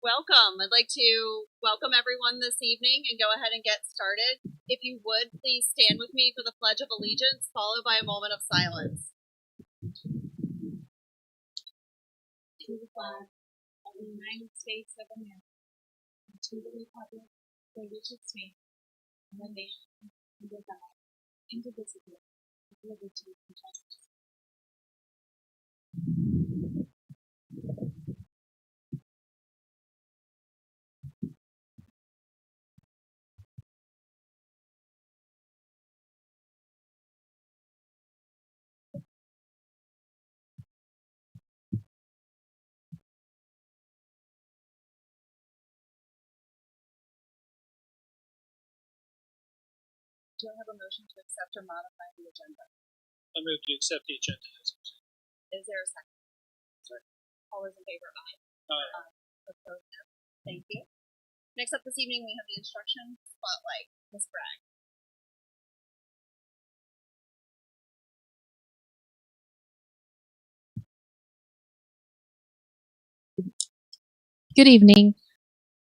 Welcome. I'd like to welcome everyone this evening and go ahead and get started. If you would, please stand with me for the Pledge of Allegiance, followed by a moment of silence. To the flag of the United States of America, and to the republic for which it stands, one nation, under God, indivisible, with liberty and justice. Do I have a motion to accept or modify the agenda? I move to accept the agenda as presented. Is there a second? Sorry. All those in favor, aye. Aye. Opposed, no. Thank you. Next up this evening, we have the instruction spotlight. Ms. Bragg. Good evening.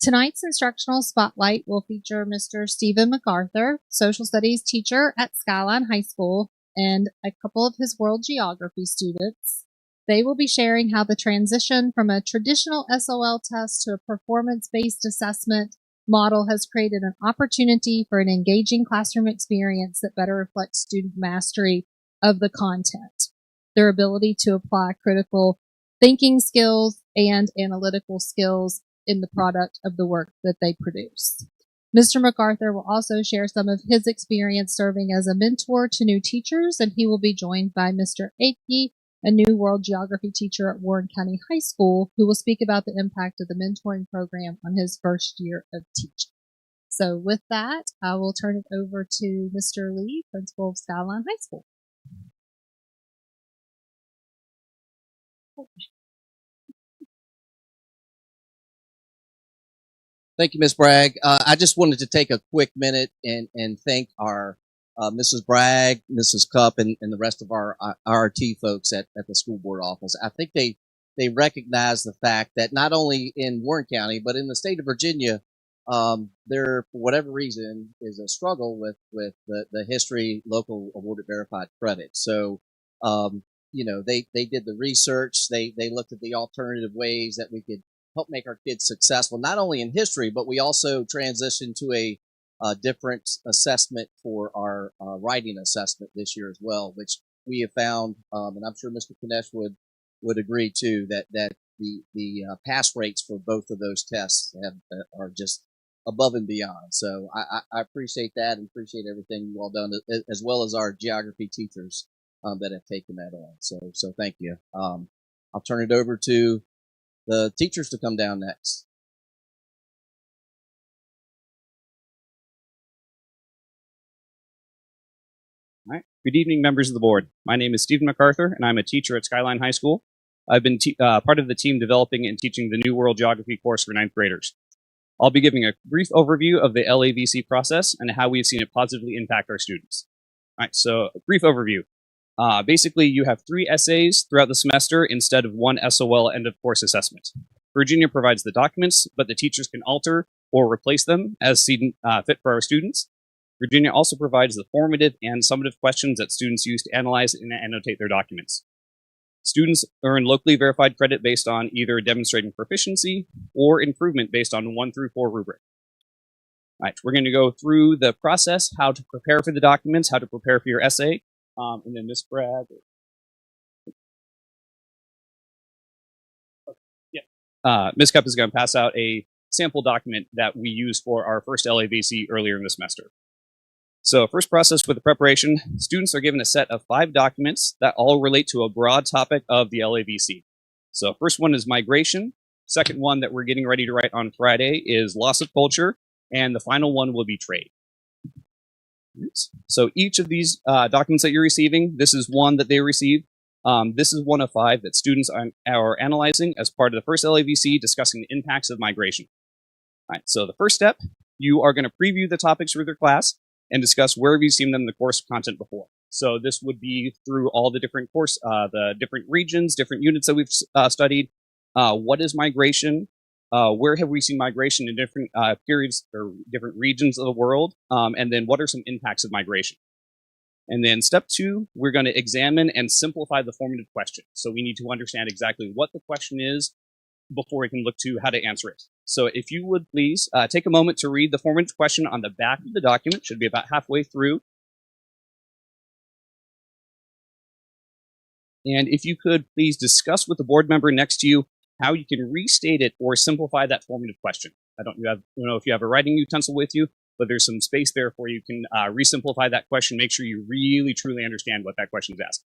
Tonight's instructional spotlight will feature Mr. Stephen MacArthur, social studies teacher at Skyline High School, and a couple of his world geography students. They will be sharing how the transition from a traditional SOL test to a performance-based assessment model has created an opportunity for an engaging classroom experience that better reflects student mastery of the content, their ability to apply critical thinking skills and analytical skills in the product of the work that they produce. Mr. MacArthur will also share some of his experience serving as a mentor to new teachers, and he will be joined by Mr. Akey, a new world geography teacher at Warren County High School, who will speak about the impact of the mentoring program on his first year of teaching. So with that, I will turn it over to Mr. Lee, principal of Skyline High School. Thank you, Ms. Bragg. I just wanted to take a quick minute and thank our Mrs. Bragg, Mrs. Cupp, and the rest of our RRT folks at the school board office. I think they recognize the fact that not only in Warren County, but in the state of Virginia, there, for whatever reason, is a struggle with the history local awarded verified credit. So, they did the research. They looked at the alternative ways that we could help make our kids successful, not only in history, but we also transitioned to a different assessment for our writing assessment this year as well, which we have found, and I'm sure Mr. Kanesh would agree too, that the pass rates for both of those tests are just above and beyond. So I appreciate that and appreciate everything you all done, as well as our geography teachers that have taken that on. So thank you. I'll turn it over to the teachers to come down next. All right. Good evening, members of the board. My name is Stephen MacArthur, and I'm a teacher at Skyline High School. I've been part of the team developing and teaching the new world geography course for 9th graders. I'll be giving a brief overview of the LAVC process and how we've seen it positively impact our students. All right, so a brief overview. Basically, you have 3 essays throughout the semester instead of 1 SOL end-of-course assessment. Virginia provides the documents, but the teachers can alter or replace them as seen fit for our students. Virginia also provides the formative and summative questions that students use to analyze and annotate their documents. Students earn locally verified credit based on either demonstrating proficiency or improvement based on 1 through 4 rubric. All right, we're going to go through the process, how to prepare for the documents, how to prepare for your essay, and then Ms. Bragg. Ms. Cupp is going to pass out a sample document that we used for our first LAVC earlier in the semester. So first process for the preparation, students are given a set of 5 documents that all relate to a broad topic of the LAVC. So first one is migration. Second one that we're getting ready to write on Friday is loss of culture. And the final one will be trade. So each of these documents that you're receiving, this is one that they received. This is one of 5 that students are analyzing as part of the first LAVC discussing the impacts of migration. All right, so the first step, you are going to preview the topics for their class and discuss where have you seen them in the course content before. So this would be through all the different the different regions, different units that we've studied. What is migration? where have we seen migration in different periods or different regions of the world, and then what are some impacts of migration. And then step 2, we're going to examine and simplify the formative question. So we need to understand exactly what the question is before we can look to how to answer it. So if you would please take a moment to read the formative question on the back of the document, should be about halfway through. And if you could please discuss with the board member next to you how you can restate it or simplify that formative question. I don't know if you have a writing utensil with you, but there's some space there for you can resimplify that question. Make sure you really truly understand what that question is asking.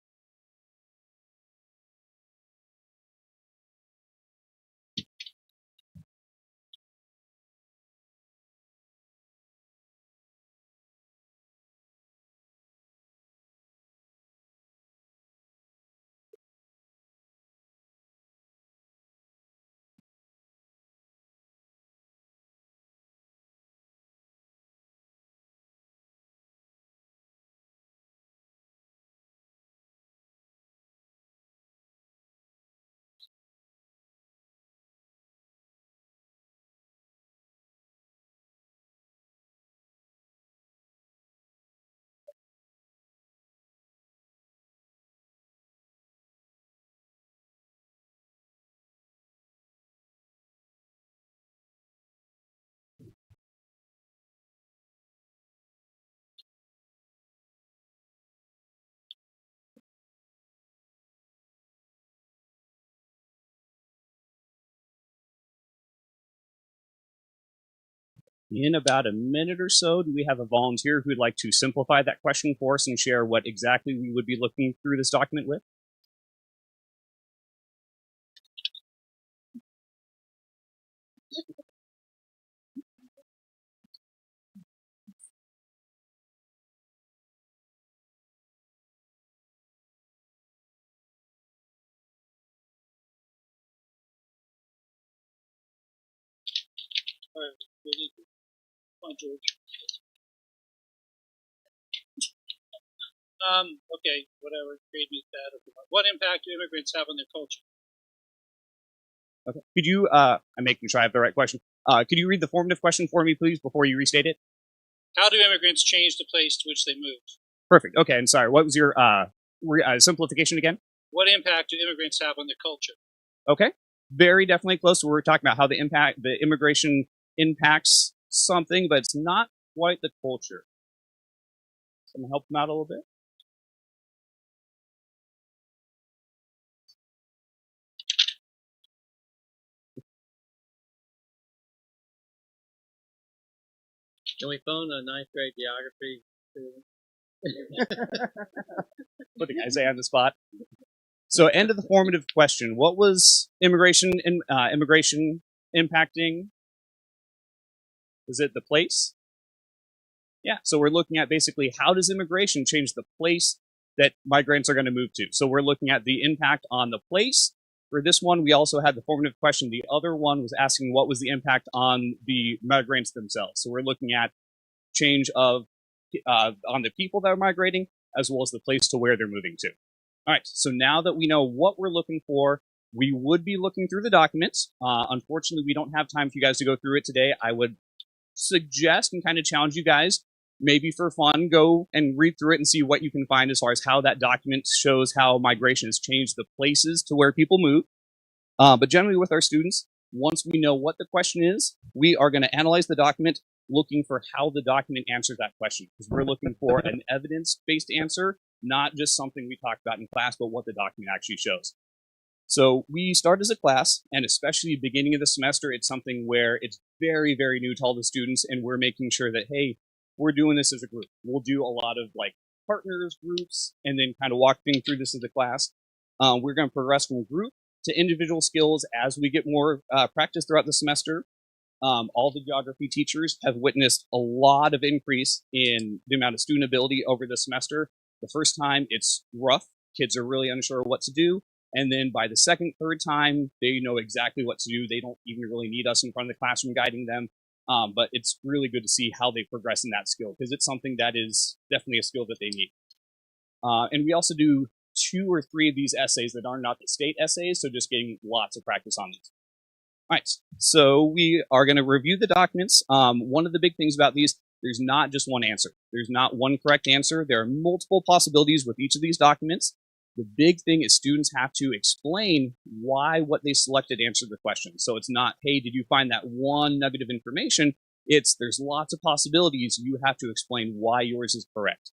In about a minute or so, do we have a volunteer who'd like to simplify that question for us and share what exactly we would be looking through this document with? All right, ready? Come on, George. Okay, whatever. Grade me that. What impact do immigrants have on their culture? Okay. Could you, I'm making sure I have the right question. Could you read the formative question for me, please, before you restate it? How do immigrants change the place to which they move? Perfect. Okay, and sorry, what was your simplification again? What impact do immigrants have on their culture? Okay, very definitely close. We're talking about how the immigration impacts something, but it's not quite the culture. So I'm gonna help them out a little bit. Can we phone a ninth grade geography student? Putting Isaiah on the spot. So, end of the formative question. What was immigration impacting? Was it the place? Yeah. So we're looking at basically how does immigration change the place that migrants are going to move to? So we're looking at the impact on the place. For this one, we also had the formative question. The other one was asking what was the impact on the migrants themselves. So we're looking at change of on the people that are migrating, as well as the place to where they're moving to. All right, so now that we know what we're looking for, we would be looking through the documents. Unfortunately, we don't have time for you guys to go through it today. I would suggest and kind of challenge you guys, maybe for fun, go and read through it and see what you can find as far as how that document shows how migration has changed the places to where people move. But generally with our students, once we know what the question is, we are going to analyze the document looking for how the document answers that question. Because we're looking for an evidence-based answer, not just something we talked about in class, but what the document actually shows. So we start as a class, and especially beginning of the semester, it's something where it's very, very new to all the students, and we're making sure that, hey, we're doing this as a group. We'll do a lot of like partners, groups, and then kind of walking through this as a class. We're going to progress from group to individual skills as we get more practice throughout the semester. All the geography teachers have witnessed a lot of increase in the amount of student ability over the semester. The first time, it's rough. Kids are really unsure what to do. And then by the second, third time, they know exactly what to do. They don't even really need us in front of the classroom guiding them. But it's really good to see how they progress in that skill, because it's something that is definitely a skill that they need. And we also do 2 or 3 of these essays that are not the state essays, so just getting lots of practice on these. All right, so we are going to review the documents. One of the big things about these, there's not just one answer. There's not one correct answer. There are multiple possibilities with each of these documents. The big thing is students have to explain why what they selected answered the question. So it's not, hey, did you find that one nugget of information? It's, there's lots of possibilities. You have to explain why yours is correct.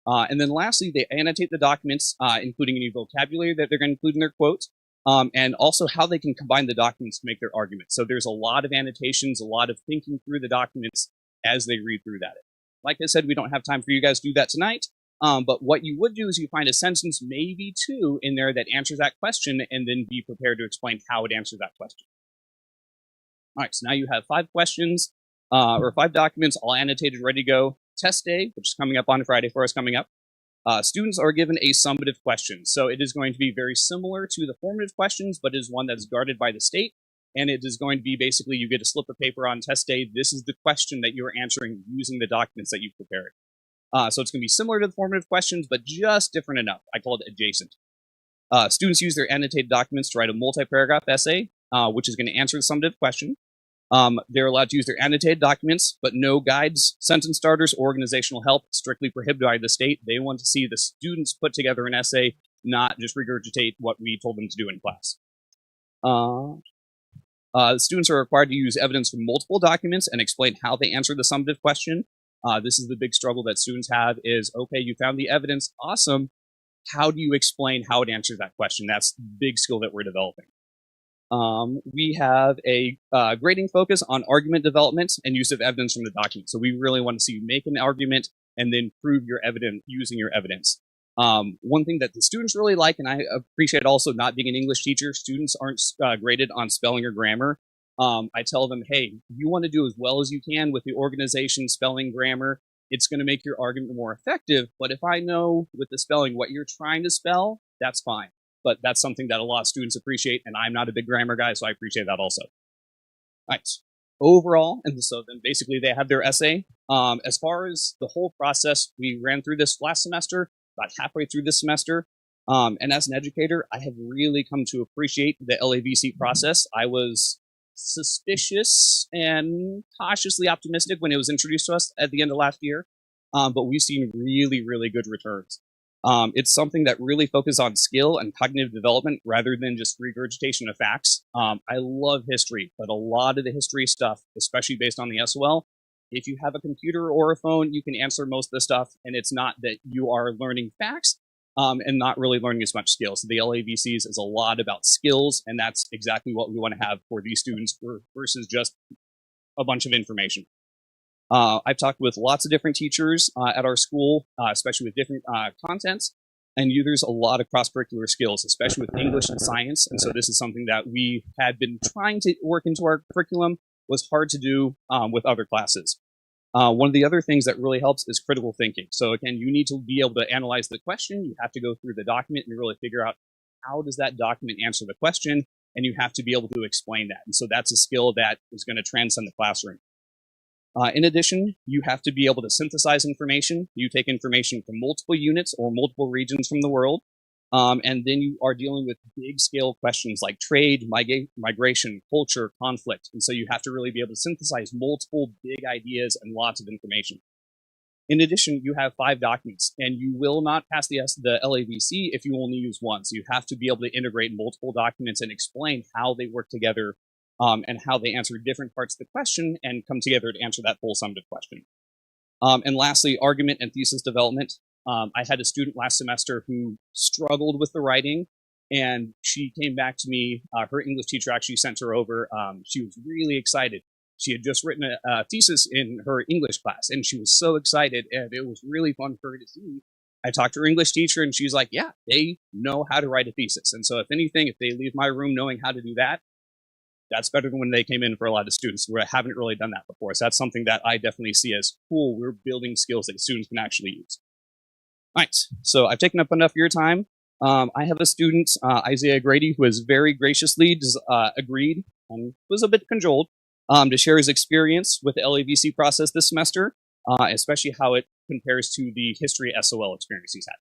And then lastly, they annotate the documents, including any vocabulary that they're going to include in their quote, and also how they can combine the documents to make their argument. So there's a lot of annotations, a lot of thinking through the documents as they read through that. Like I said, we don't have time for you guys to do that tonight, but what you would do is you find a sentence, maybe two, in there that answers that question, and then be prepared to explain how it answers that question. All right, so now you have 5 questions, or 5 documents all annotated, ready to go. Test day, which is coming up on Friday for us coming up. Students are given a summative question. So it is going to be very similar to the formative questions, but it is one that is guarded by the state. And it is going to be basically, you get a slip of paper on test day. This is the question that you're answering using the documents that you've prepared. So it's going to be similar to the formative questions, but just different enough. I call it adjacent. Students use their annotated documents to write a multi-paragraph essay, which is going to answer the summative question. They're allowed to use their annotated documents, but no guides, sentence starters, or organizational help, strictly prohibited by the state. They want to see the students put together an essay, not just regurgitate what we told them to do in class. Students are required to use evidence from multiple documents and explain how they answered the summative question. This is the big struggle that students have is, okay, you found the evidence, awesome. How do you explain how it answers that question? That's the big skill that we're developing. We have a grading focus on argument development and use of evidence from the document. So we really want to see you make an argument and then prove your evidence using your evidence. One thing that the students really like, and I appreciate also not being an English teacher, students aren't graded on spelling or grammar. I tell them, hey, you want to do as well as you can with the organization, spelling, grammar. It's going to make your argument more effective. But if I know with the spelling what you're trying to spell, that's fine. But that's something that a lot of students appreciate, and I'm not a big grammar guy, so I appreciate that also. All right. Overall, and so then basically they have their essay. As far as the whole process, we ran through this last semester, about halfway through this semester. And as an educator, I have really come to appreciate the LAVC process. I was suspicious and cautiously optimistic when it was introduced to us at the end of last year, but we've seen really, really good returns. It's something that really focuses on skill and cognitive development rather than just regurgitation of facts. I love history, but a lot of the history stuff, especially based on the SOL, if you have a computer or a phone, you can answer most of the stuff, and it's not that you are learning facts and not really learning as much skills. So the LAVCs is a lot about skills, and that's exactly what we want to have for these students versus just a bunch of information. I've talked with lots of different teachers at our school, especially with different contents, and there's a lot of cross-curricular skills, especially with English and science, and so this is something that we had been trying to work into our curriculum, was hard to do with other classes. One of the other things that really helps is critical thinking. So again, you need to be able to analyze the question, you have to go through the document and really figure out how does that document answer the question, and you have to be able to explain that. And so that's a skill that is going to transcend the classroom. In addition, you have to be able to synthesize information. You take information from multiple units or multiple regions from the world, and then you are dealing with big scale questions like trade, migration, culture, conflict. And so you have to really be able to synthesize multiple big ideas and lots of information. In addition, you have 5 documents, and you will not pass the LAVC if you only use one. So you have to be able to integrate multiple documents and explain how they work together and how they answer different parts of the question and come together to answer that full summative question. And lastly, argument and thesis development. I had a student last semester who struggled with the writing, and she came back to me. Her English teacher actually sent her over. She was really excited. She had just written a thesis in her English class, and she was so excited, and it was really fun for her to see. I talked to her English teacher, and she's like, yeah, they know how to write a thesis. And so if anything, if they leave my room knowing how to do that, that's better than when they came in for a lot of students who haven't really done that before. So that's something that I definitely see as cool. We're building skills that students can actually use. All right, so I've taken up enough of your time. I have a student, Isaiah Grady, who has very graciously agreed and was a bit cajoled to share his experience with the LAVC process this semester, especially how it compares to the history SOL experience he's had.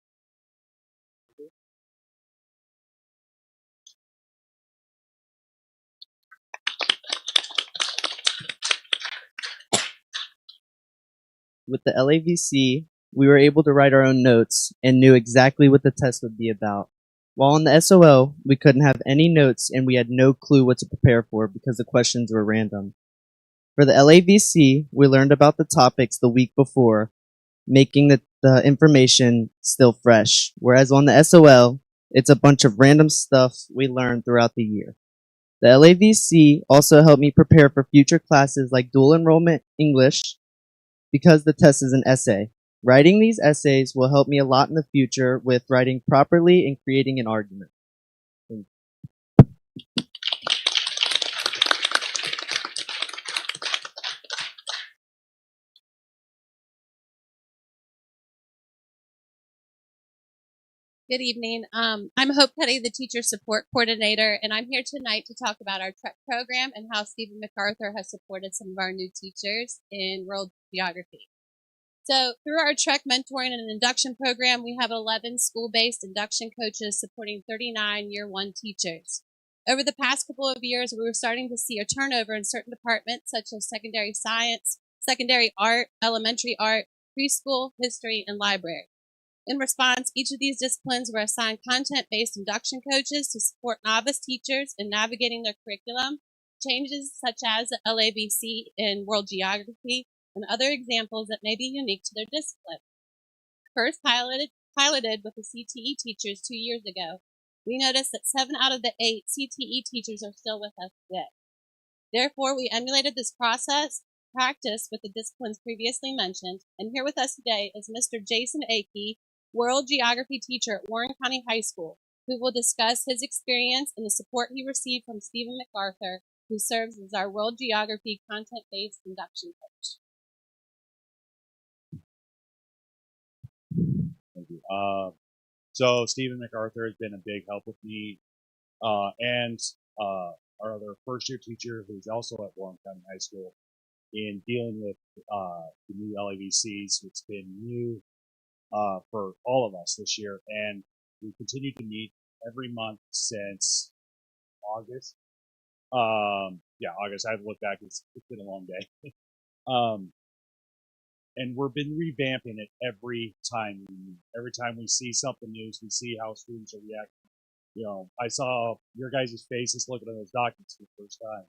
with the LAVC, we were able to write our own notes and knew exactly what the test would be about. While on the SOL, we couldn't have any notes and we had no clue what to prepare for because the questions were random. For the LAVC, we learned about the topics the week before, making the information still fresh. Whereas on the SOL, it's a bunch of random stuff we learned throughout the year. The LAVC also helped me prepare for future classes like dual enrollment English because the test is an essay. Writing these essays will help me a lot in the future with writing properly and creating an argument. Good evening. I'm Hope Petty, the Teacher Support Coordinator, and I'm here tonight to talk about our TREC program and how Stephen MacArthur has supported some of our new teachers in world geography. So through our TREC mentoring and induction program, we have 11 school-based induction coaches supporting 39 year one teachers. Over the past couple of years, we were starting to see a turnover in certain departments such as secondary science, secondary art, elementary art, preschool, history, and library. In response, each of these disciplines were assigned content-based induction coaches to support novice teachers in navigating their curriculum, changes such as the LAVC in world geography, and other examples that may be unique to their discipline. First piloted with the CTE teachers 2 years ago, we noticed that 7 out of the 8 CTE teachers are still with us today. Therefore, we emulated this practice with the disciplines previously mentioned, and here with us today is Mr. Jason Akey, world geography teacher at Warren County High School, who will discuss his experience and the support he received from Stephen MacArthur, who serves as our world geography content-based induction coach. Thank you. So Stephen MacArthur has been a big help with me, and our other first-year teacher, who's also at Warren County High School, in dealing with the new LAVCs. It's been new for all of us this year, and we continue to meet every month since August. August. I have to look back. It's been a long day. And we've been revamping it every time we meet. Every time we see something new, we see how students are reacting. You know, I saw your guys' faces looking at those documents for the first time.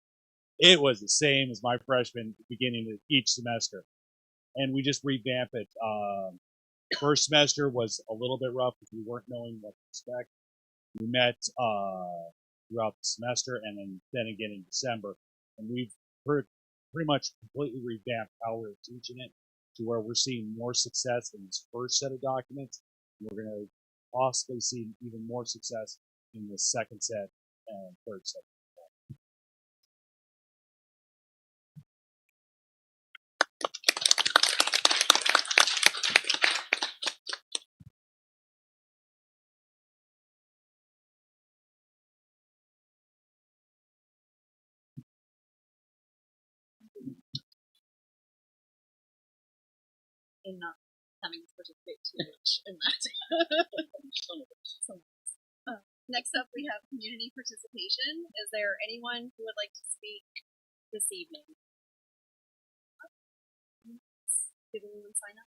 It was the same as my freshman beginning of each semester. And we just revamp it. First semester was a little bit rough because we weren't knowing what to expect. We met throughout the semester and then again in December. And we've pretty much completely revamped how we're teaching it to where we're seeing more success in this first set of documents. And we're going to possibly see even more success in the second set and third set. In not having to participate too much in that. Next up, we have community participation. Is there anyone who would like to speak this evening? Did anyone sign up?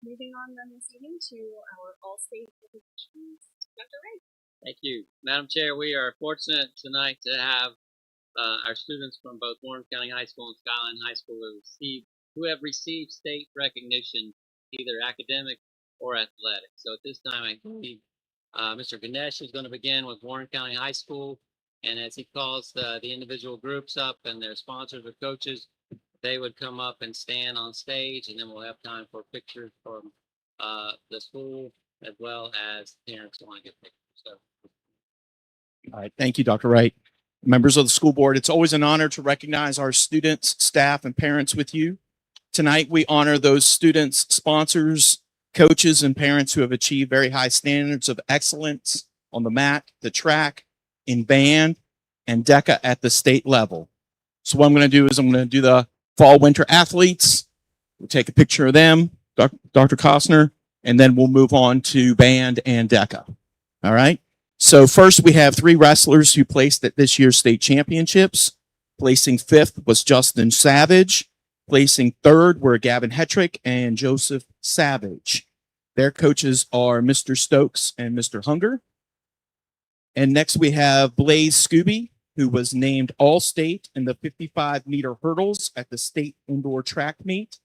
Moving on then this evening to our all-state presentations. Dr. Ray. Thank you. Madam Chair, we are fortunate tonight to have our students from both Warren County High School and Skyline High School who have received state recognition, either academic or athletic. So at this time, I believe Mr. Ganesh is going to begin with Warren County High School, and as he calls the individual groups up and their sponsors or coaches, they would come up and stand on stage, and then we'll have time for pictures from the school as well as parents who want to get pictures. So. All right, thank you, Dr. Wright. Members of the school board, it's always an honor to recognize our students, staff, and parents with you. Tonight, we honor those students, sponsors, coaches, and parents who have achieved very high standards of excellence on the mat, the track, in band, and DECA at the state level. So what I'm going to do is I'm going to do the fall-winter athletes. We'll take a picture of them, Dr. Costner, and then we'll move on to band and DECA. All right? So first, we have 3 wrestlers who placed at this year's state championships. Placing fifth was Justin Savage. Placing third were Gavin Hetrick and Joseph Savage. Their coaches are Mr. Stokes and Mr. Hunger. And next we have Blaze Scooby, who was named All-State in the 55-meter hurdles at the state indoor track meet.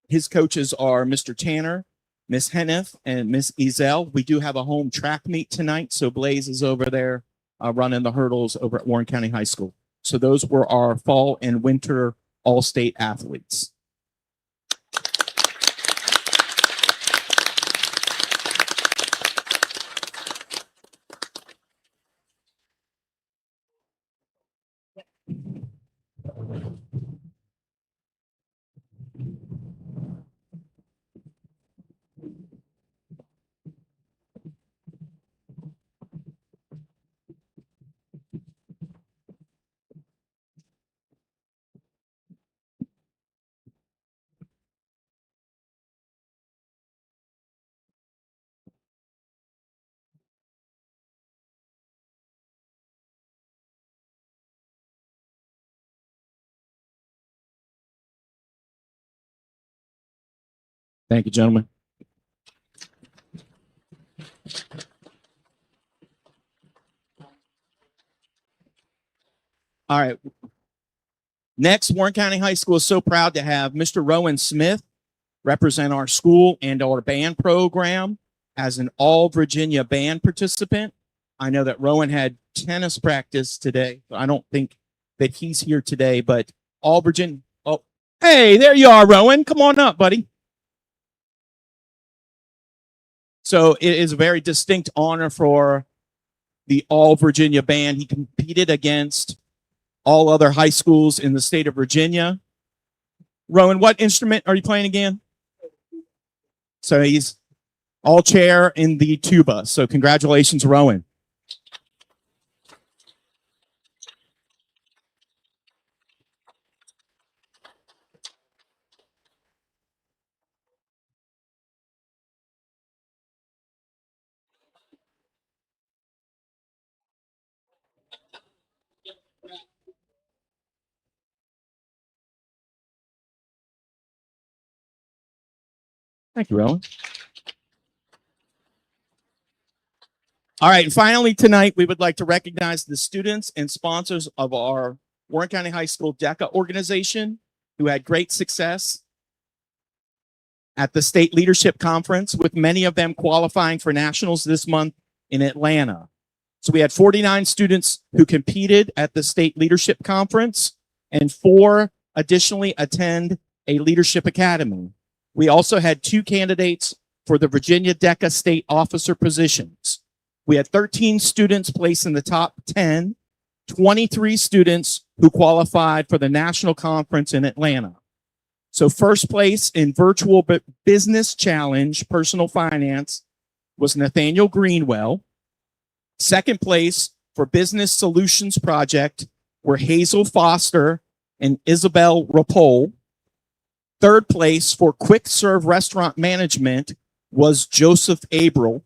His coaches are Mr. Tanner, Miss Henneth, and Miss Ezel. We do have a home track meet tonight, so Blaze is over there running the hurdles over at Warren County High School. So those were our fall and winter All-State athletes. Thank you, gentlemen. All right. Next, Warren County High School is so proud to have Mr. Rowan Smith represent our school and our band program as an All-Virginia band participant. I know that Rowan had tennis practice today. So I don't think that he's here today, but All-Virginia. Oh, hey, there you are, Rowan. Come on up, buddy. So it is a very distinct honor for the All-Virginia band. He competed against all other high schools in the state of Virginia. Rowan, what instrument are you playing again? So he's all chair in the tuba. So congratulations, Rowan. Thank you, Rowan. All right, and finally tonight, we would like to recognize the students and sponsors of our Warren County High School DECA organization who had great success at the State Leadership Conference, with many of them qualifying for nationals this month in Atlanta. So we had 49 students who competed at the State Leadership Conference, and 4 additionally attend a Leadership Academy. We also had 2 candidates for the Virginia DECA state officer positions. We had 13 students placed in the top 10, 23 students who qualified for the national conference in Atlanta. So first place in virtual business challenge, personal finance, was Nathaniel Greenwell. Second place for business solutions project were Hazel Foster and Isabel Rapole. Third place for quick serve restaurant management was Joseph Abril.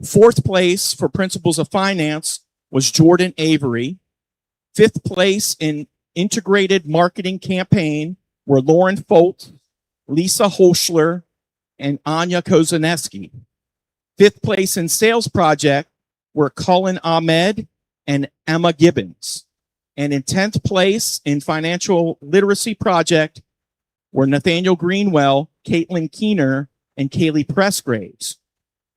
Fourth place for principles of finance was Jordan Avery. Fifth place in integrated marketing campaign were Lauren Folt, Lisa Holschler, and Anya Kozaneski. Fifth place in sales project were Cullen Ahmed and Emma Gibbons. And in 10th place in financial literacy project were Nathaniel Greenwell, Caitlin Keener, and Kaylee Pressgraves.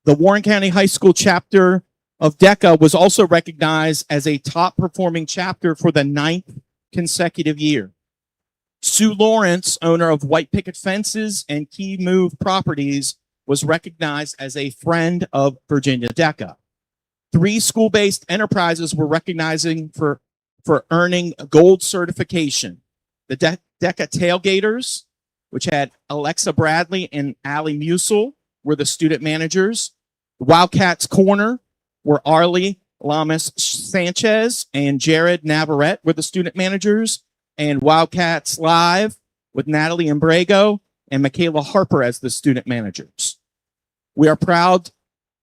The Warren County High School chapter of DECA was also recognized as a top performing chapter for the 9th consecutive year. Sue Lawrence, owner of White Picket Fences and Key Move Properties, was recognized as a friend of Virginia DECA. 3 school-based enterprises were recognizing for earning gold certification. The DECA Tailgaters, which had Alexa Bradley and Allie Musel, were the student managers. Wildcats Corner, where Arlie Lamas Sanchez and Jared Navarrete were the student managers. And Wildcats Live with Natalie Imbrego and Michaela Harper as the student managers. We are proud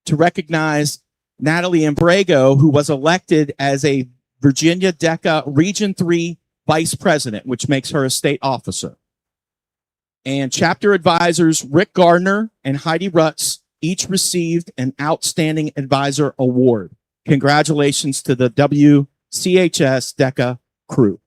to recognize Natalie Imbrego, who was elected as a Virginia DECA Region 3 vice president, which makes her a state officer. And chapter advisors Rick Gardner and Heidi Rutz each received an Outstanding Advisor Award. Congratulations to the WCHS DECA crew.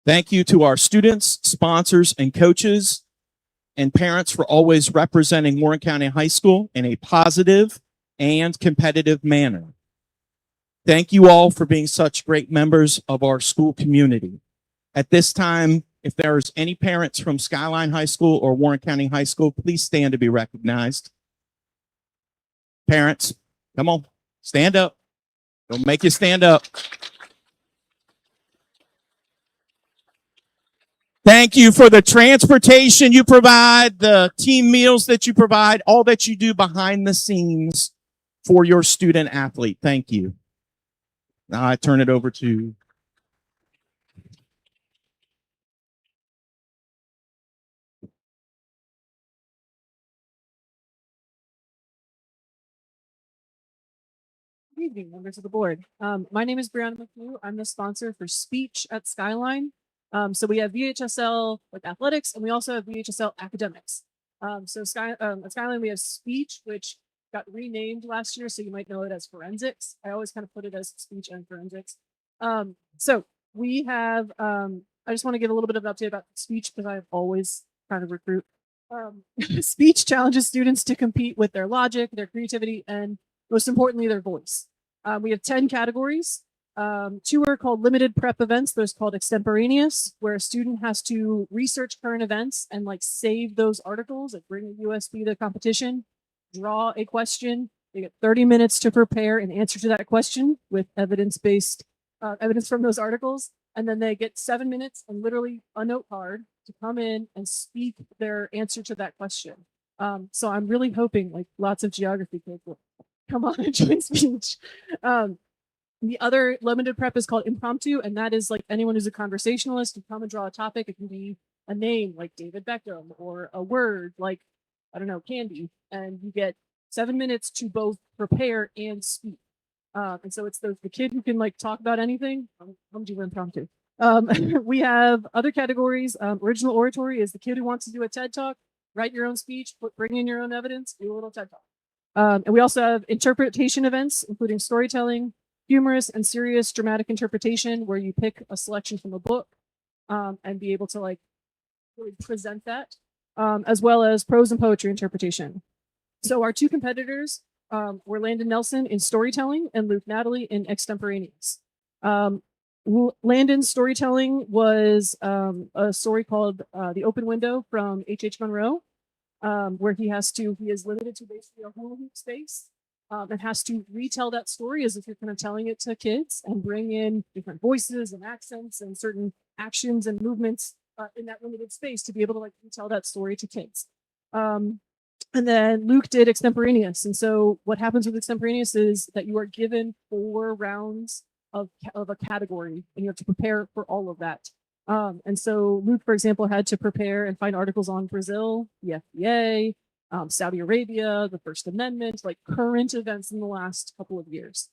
Thank you to our students, sponsors, and coaches, and parents for always representing Warren County High School in a positive and competitive manner. Thank you all for being such great members of our school community. At this time, if there's any parents from Skyline High School or Warren County High School, please stand to be recognized. Parents, come on, stand up. We'll make you stand up. Thank you for the transportation you provide, the team meals that you provide, all that you do behind the scenes for your student athlete. Thank you. Now I turn it over to Good evening, members of the board. My name is Brianna McHugh. I'm the sponsor for speech at Skyline. So we have VHSL like athletics, and we also have VHSL academics. At Skyline we have speech, which got renamed last year, so you might know it as forensics. I always kind of put it as speech and forensics. So we have. I just want to give a little bit of an update about speech because I always kind of recruit. Speech challenges students to compete with their logic, their creativity, and most importantly, their voice. We have 10 categories. 2 are called limited prep events. Those called extemporaneous, where a student has to research current events and like save those articles, like bring a USB to the competition, draw a question. They get 30 minutes to prepare an answer to that question with evidence-based evidence from those articles. And then they get 7 minutes and literally a note card to come in and speak their answer to that question. So I'm really hoping like lots of geography kids will come on and join speech. The other limited prep is called impromptu, and that is like anyone who's a conversationalist to come and draw a topic. It can be a name like David Beckham or a word like, I don't know, candy. And you get 7 minutes to both prepare and speak. And so it's the kid who can like talk about anything. I'm doing impromptu. We have other categories. Original oratory is the kid who wants to do a TED talk, write your own speech, bring in your own evidence, do a little TED talk. And we also have interpretation events, including storytelling, humorous and serious dramatic interpretation, where you pick a selection from a book and be able to like really present that, as well as prose and poetry interpretation. So our 2 competitors were Landon Nelson in storytelling and Luke Natalie in extemporaneous. Landon's storytelling was a story called The Open Window from H.H. Monroe, where he is limited to basically a hula hoop space and has to retell that story as if you're kind of telling it to kids and bring in different voices and accents and certain actions and movements in that limited space to be able to like retell that story to kids. And then Luke did extemporaneous. And so what happens with extemporaneous is that you are given 4 rounds of a category and you have to prepare for all of that. And so Luke, for example, had to prepare and find articles on Brazil, the FDA, Saudi Arabia, the First Amendment, like current events in the last couple of years.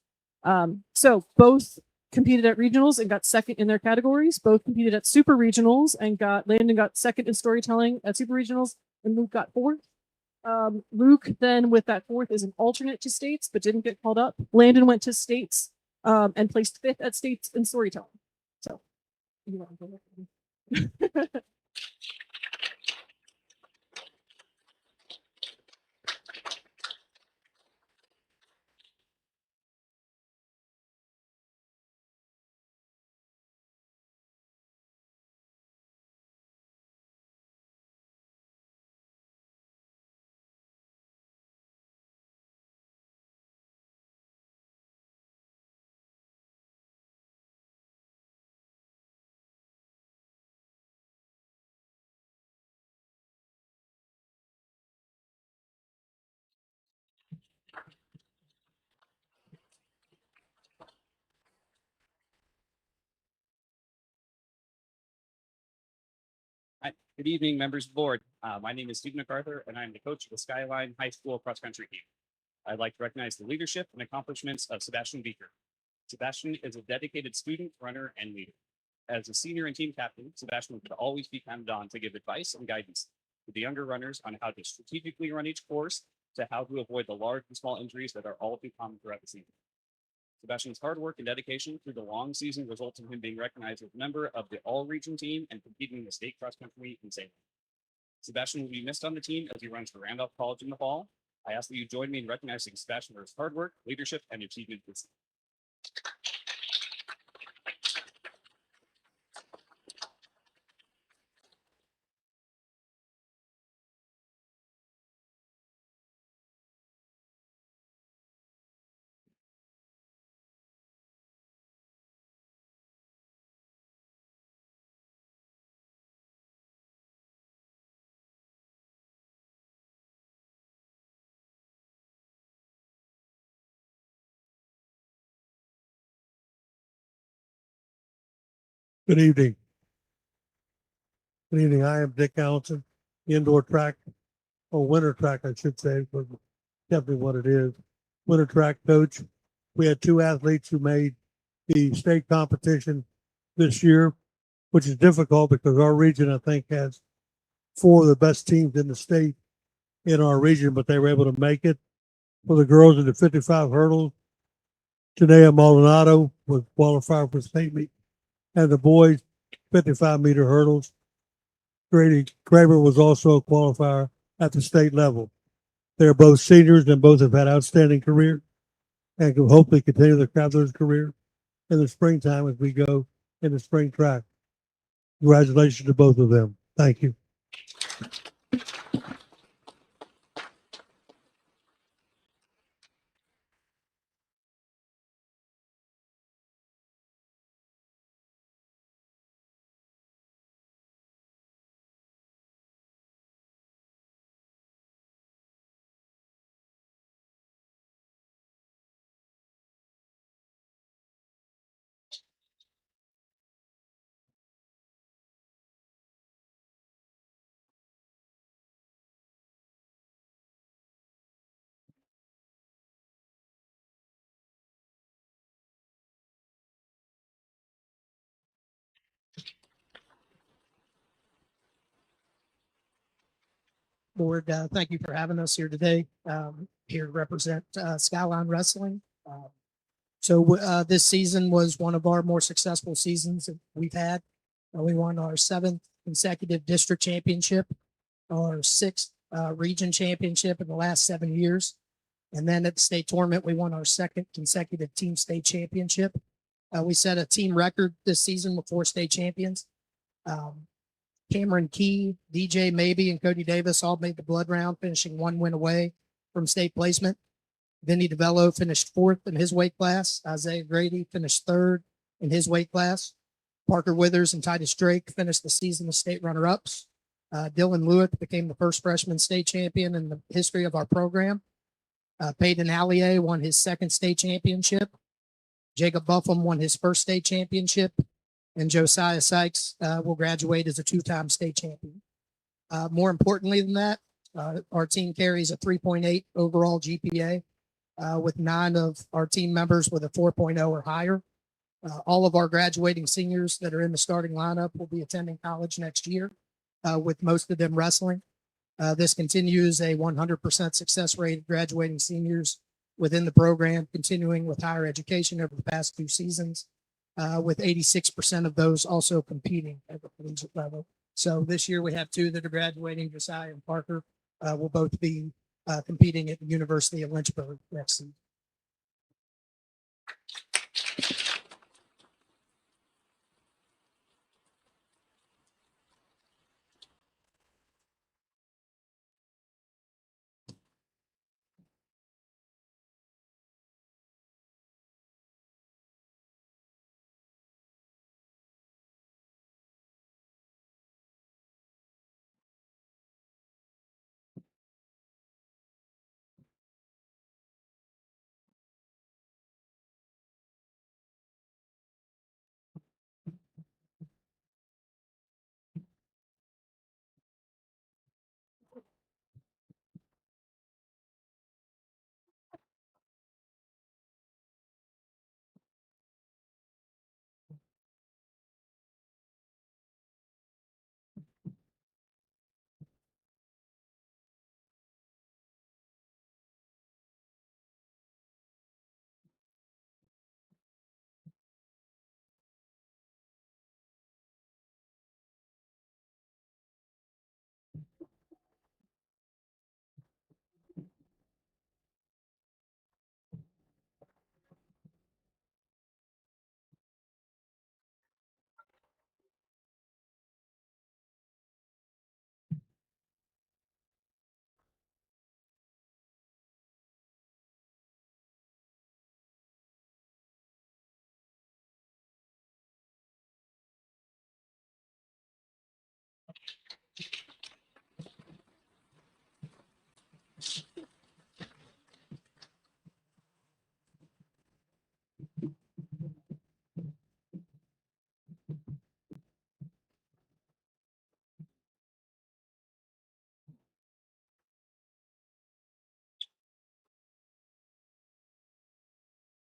So both competed at regionals and got second in their categories. Both competed at super regionals and Landon got second in storytelling at super regionals and Luke got 4th. Luke then with that 4th is an alternate to states, but didn't get called up. Landon went to states and placed 5th at states in storytelling. So you want to go Good evening, members of the board. My name is Stephen MacArthur, and I'm the coach of the Skyline High School cross country team. I'd like to recognize the leadership and accomplishments of Sebastian Beeker. Sebastian is a dedicated student, runner, and leader. As a senior and team captain, Sebastian could always be counted on to give advice and guidance to the younger runners on how to strategically run each course, to how to avoid the large and small injuries that are all too common throughout the season. Sebastian's hard work and dedication through the long season results in him being recognized as a member of the all-region team and competing in the state cross-country meet in Salem. Sebastian will be missed on the team as he runs for Randolph College in the fall. I ask that you join me in recognizing Sebastian for his hard work, leadership, and achievement this season. Good evening. Good evening. I am Dick Allison, indoor track, or winter track, I should say, but definitely what it is. Winter track coach. We had two athletes who made the state competition this year, which is difficult because our region, I think, has four of the best teams in the state in our region, but they were able to make it. For the girls in the 55 hurdles, Janaea Maldonado was qualified for state meet, and the boys 55-meter hurdles. Grady Kramer was also a qualifier at the state level. They're both seniors and both have had outstanding careers and can hopefully continue their traveler's career in the springtime as we go in the spring track. Congratulations to both of them. Thank you. Board, thank you for having us here today. Here to represent Skyline Wrestling. This season was one of our more successful seasons that we've had. We won our 7th consecutive district championship, our 6th region championship in the last 7 years. And then at the state tournament, we won our 2nd consecutive team state championship. We set a team record this season with 4 state champions. Cameron Key, DJ Maybe, and Cody Davis all made the blood round, finishing 1 win away from state placement. Vinny DeVello finished 4th in his weight class. Isaiah Grady finished 3rd in his weight class. Parker Withers and Titus Drake finished the season as state runner-ups. Dylan Lewitt became the first freshman state champion in the history of our program. Peyton Allier won his 2nd state championship. Jacob Buffum won his 1st state championship. And Josiah Sykes will graduate as a 2-time state champion. More importantly than that, our team carries a 3.8 overall GPA with 9 of our team members with a 4.0 or higher. All of our graduating seniors that are in the starting lineup will be attending college next year, with most of them wrestling. This continues a 100% success rate of graduating seniors within the program, continuing with higher education over the past 2 seasons. With 86% of those also competing at the collegiate level. So this year we have 2 that are graduating. Josiah and Parker will both be competing at the University of Lynchburg next season.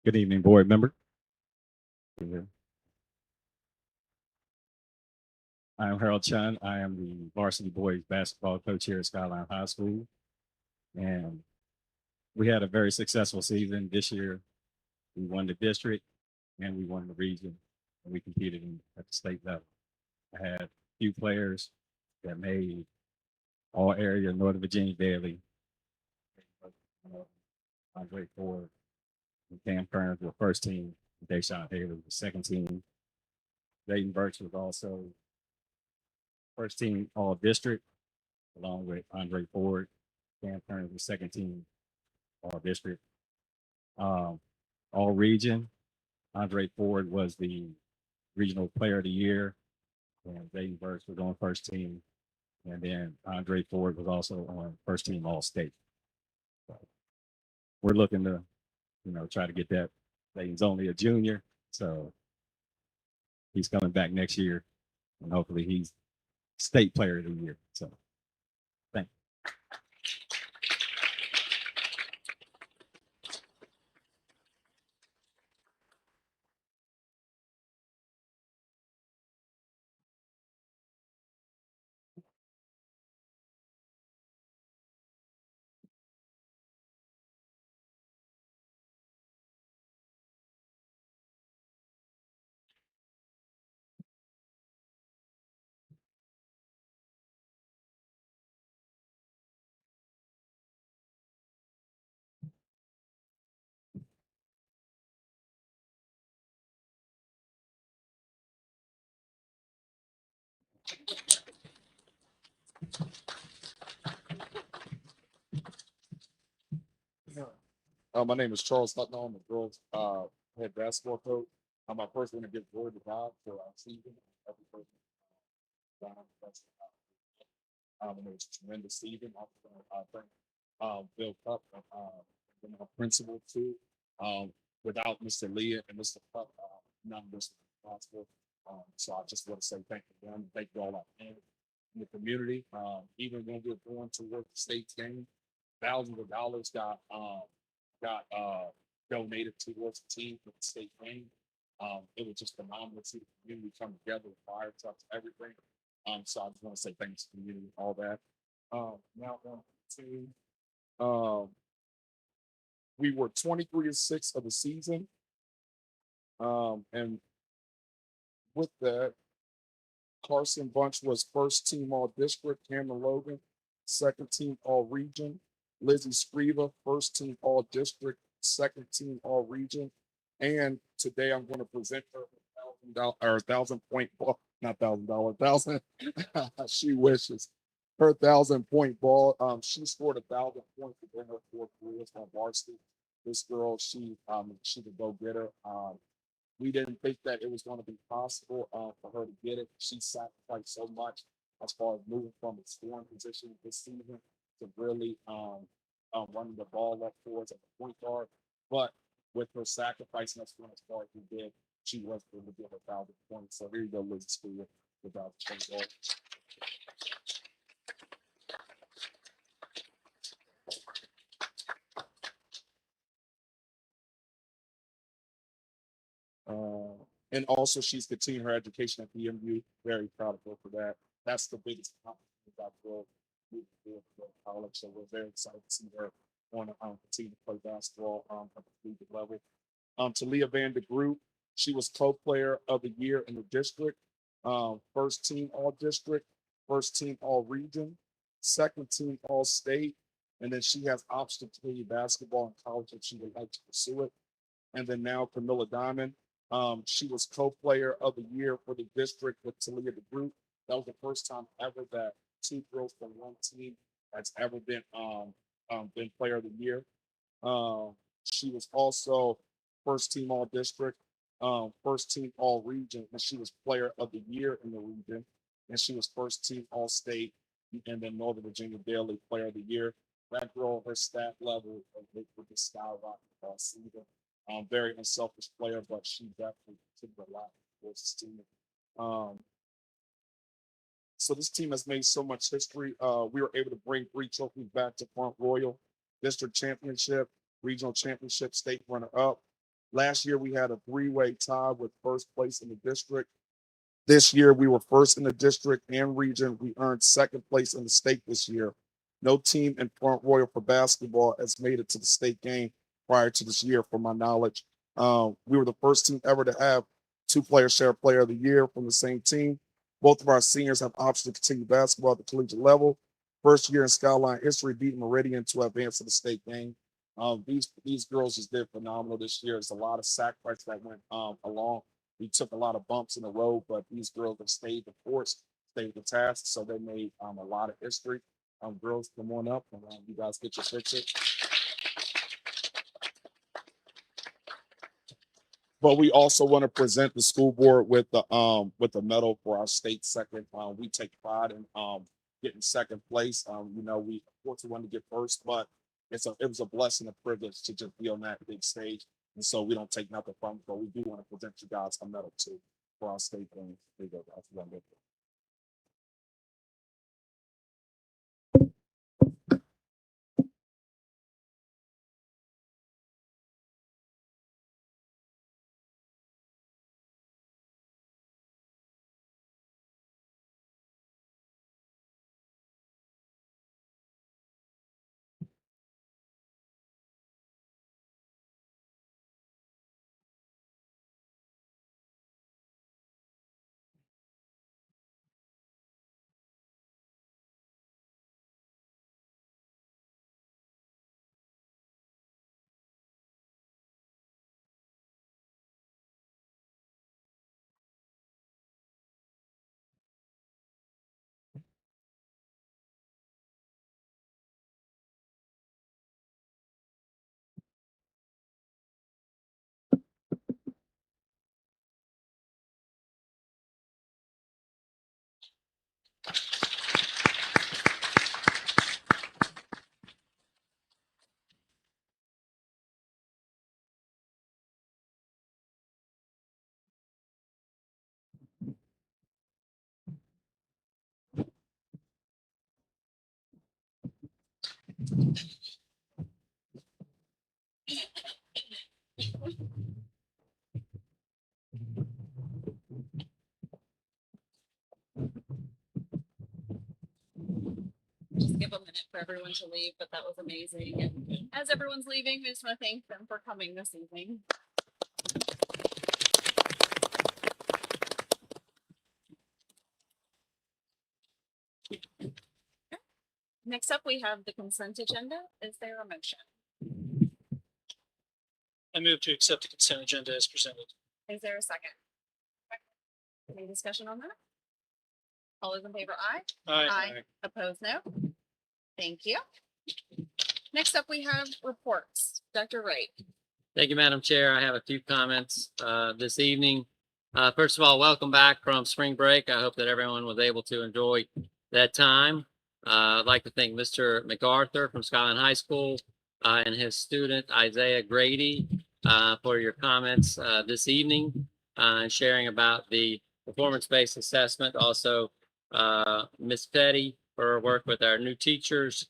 Good evening, board member. I am Harold Chun. I am the varsity boys basketball coach here at Skyline High School. And we had a very successful season this year. We won the district and we won the region, and we competed at the state level. I had a few players that made all area Northern Virginia daily. Andre Ford and Cam Kearns were first team. Deshaun Haley was second team. Dayton Burks was also first team all district, along with Andre Ford. Cam Kearns was second team all district. All region, Andre Ford was the regional player of the year, and Dayton Burks was on first team. And then Andre Ford was also on first team all state. So we're looking to, try to get that. Dayton's only a junior, so he's coming back next year, and hopefully he's state player of the year. So thank you. My name is Charles Hutton. I'm the girls head basketball coach. I'm my first one to give glory to God for our season. Every person, and it was a tremendous season. I thank Bill Cup, and my principal too. Without Mr. Leah and Mr. Cup, none of this was possible. So I just want to say thank you to them. Thank you all our fans in the community. Even when we were going to work the state's game, thousands of dollars got donated towards the team for the state game. It was just phenomenal to see the community come together with fire trucks, everything. So I just want to say thanks to the community, all that. Now on to the team. We were 23-6 of the season. And with that, Carson Bunch was first team all district, Cameron Logan, second team all region. Lizzie Scriva, first team all district, second team all region. And today I'm going to present her $1,000 ball, not $1,000, she wishes. Her 1,000-point ball. She scored 1,000 points to bring her 4 careers on varsity. This girl, she's a go-getter. We didn't think that it was going to be possible for her to get it. She sacrificed so much as far as moving from a scoring position this season to really running the ball up towards at the point guard. But with her sacrificing as far as we did, she was able to get her 1,000 points. So here you go, Liz School, without the point guard. And also, she's continuing her education at BMU. Very proud of her for that. That's the biggest accomplishment I've moving for college. So we're very excited to see her on continue to play basketball at the collegiate level. Talia Van de Groot, she was co-player of the year in the district. First team all district, first team all region, second team all state, and then she has option to play basketball in college if she would like to pursue it. And then now Camilla Diamond. She was co-player of the year for the district with Talia DeGroot. That was the first time ever that 2 girls from one team has ever been player of the year. She was also first team all district, first team all region, and she was player of the year in the region. And she was first team all state, and then Northern Virginia Daily player of the year. That girl, her stat level with the skyrocket all season. Very unselfish player, but she definitely took a lot towards this team. So this team has made so much history. We were able to bring 3 trophies back to Front Royal, district championship, regional championship, state runner-up. Last year, we had a three-way tie with first place in the district. This year, we were first in the district and region. We earned second place in the state this year. No team in Front Royal for basketball has made it to the state game prior to this year, from my knowledge. We were the first team ever to have two players share Player of the Year from the same team. Both of our seniors have options to continue basketball at the collegiate level. First year in Skyline history, beating Meridian to advance to the state game. These girls just did phenomenal this year. There's a lot of sacrifice that went along. We took a lot of bumps in the road, but these girls have stayed the course, stayed the task, so they made a lot of history. Girls, come on up, and you guys get your picture. But we also want to present the school board with the medal for our state second. We take pride in getting second place. We of course we wanted to get first, but it was a blessing and privilege to just be on that big stage. And so we don't take nothing from it, but we do want to present you guys a medal too for our state game. There you go, guys. Just give a minute for everyone to leave, but that was amazing. And as everyone's leaving, we just want to thank them for coming this evening. Next up, we have the consent agenda. Is there a motion? I move to accept the consent agenda as presented. Is there a second? Any discussion on that? All those in favor, aye. Aye. Opposed, no. Thank you. Next up, we have reports. Dr. Wright. Thank you, Madam Chair. I have a few comments this evening. First of all, welcome back from spring break. I hope that everyone was able to enjoy that time. I'd like to thank Mr. MacArthur from Skyline High School and his student Isaiah Grady for your comments this evening and sharing about the performance-based assessment. Also, Ms. Petty for her work with our new teachers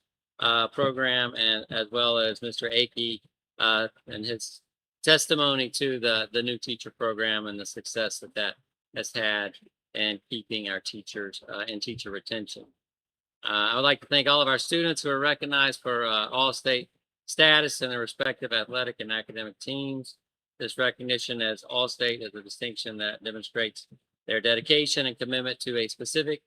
program, and as well as Mr. Akey and his testimony to the new teacher program and the success that has had in keeping our teachers and teacher retention. I would like to thank all of our students who are recognized for all-state status in their respective athletic and academic teams. This recognition as all-state is a distinction that demonstrates their dedication and commitment to a specific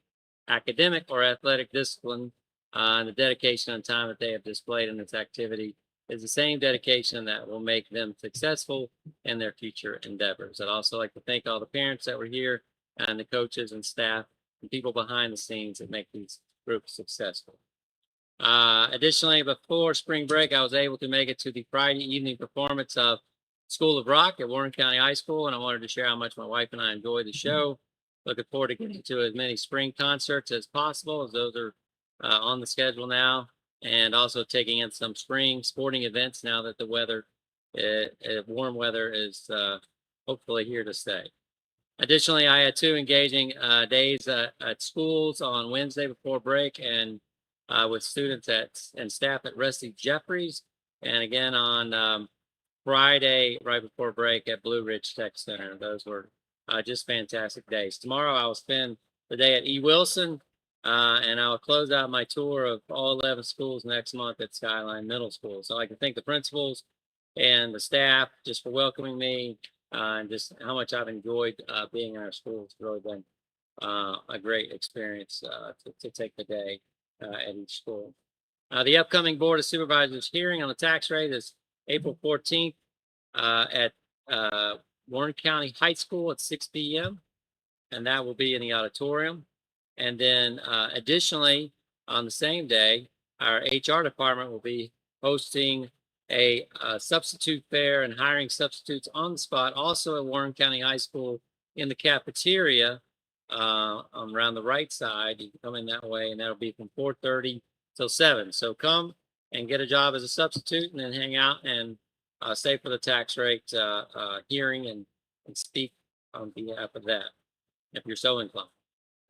academic or athletic discipline, and the dedication and time that they have displayed in this activity is the same dedication that will make them successful in their future endeavors. I'd also like to thank all the parents that were here and the coaches and staff and people behind the scenes that make these groups successful. Additionally, before spring break, I was able to make it to the Friday evening performance of School of Rock at Warren County High School, and I wanted to share how much my wife and I enjoyed the show. Looking forward to getting to as many spring concerts as possible, as those are on the schedule now, and also taking in some spring sporting events now that the weather, warm weather is hopefully here to stay. Additionally, I had 2 engaging days at schools on Wednesday before break, and with students and staff at Rusty Jeffries, and again on Friday, right before break at Blue Ridge Tech Center. Those were just fantastic days. Tomorrow I will spend the day at E. Wilson, and I'll close out my tour of all 11 schools next month at Skyline Middle School. So I can thank the principals and the staff just for welcoming me, and just how much I've enjoyed being in our school. It's really been a great experience to take the day at each school. The upcoming Board of Supervisors hearing on the tax rate is April 14th at Warren County High School at 6 p.m. and that will be in the auditorium. And then additionally, on the same day, our HR department will be hosting a substitute fair and hiring substitutes on the spot, also at Warren County High School in the cafeteria around the right side. You can come in that way, and that'll be from 4:30 till 7. So come and get a job as a substitute, and then hang out and stay for the tax rate hearing and speak on behalf of that, if you're so inclined.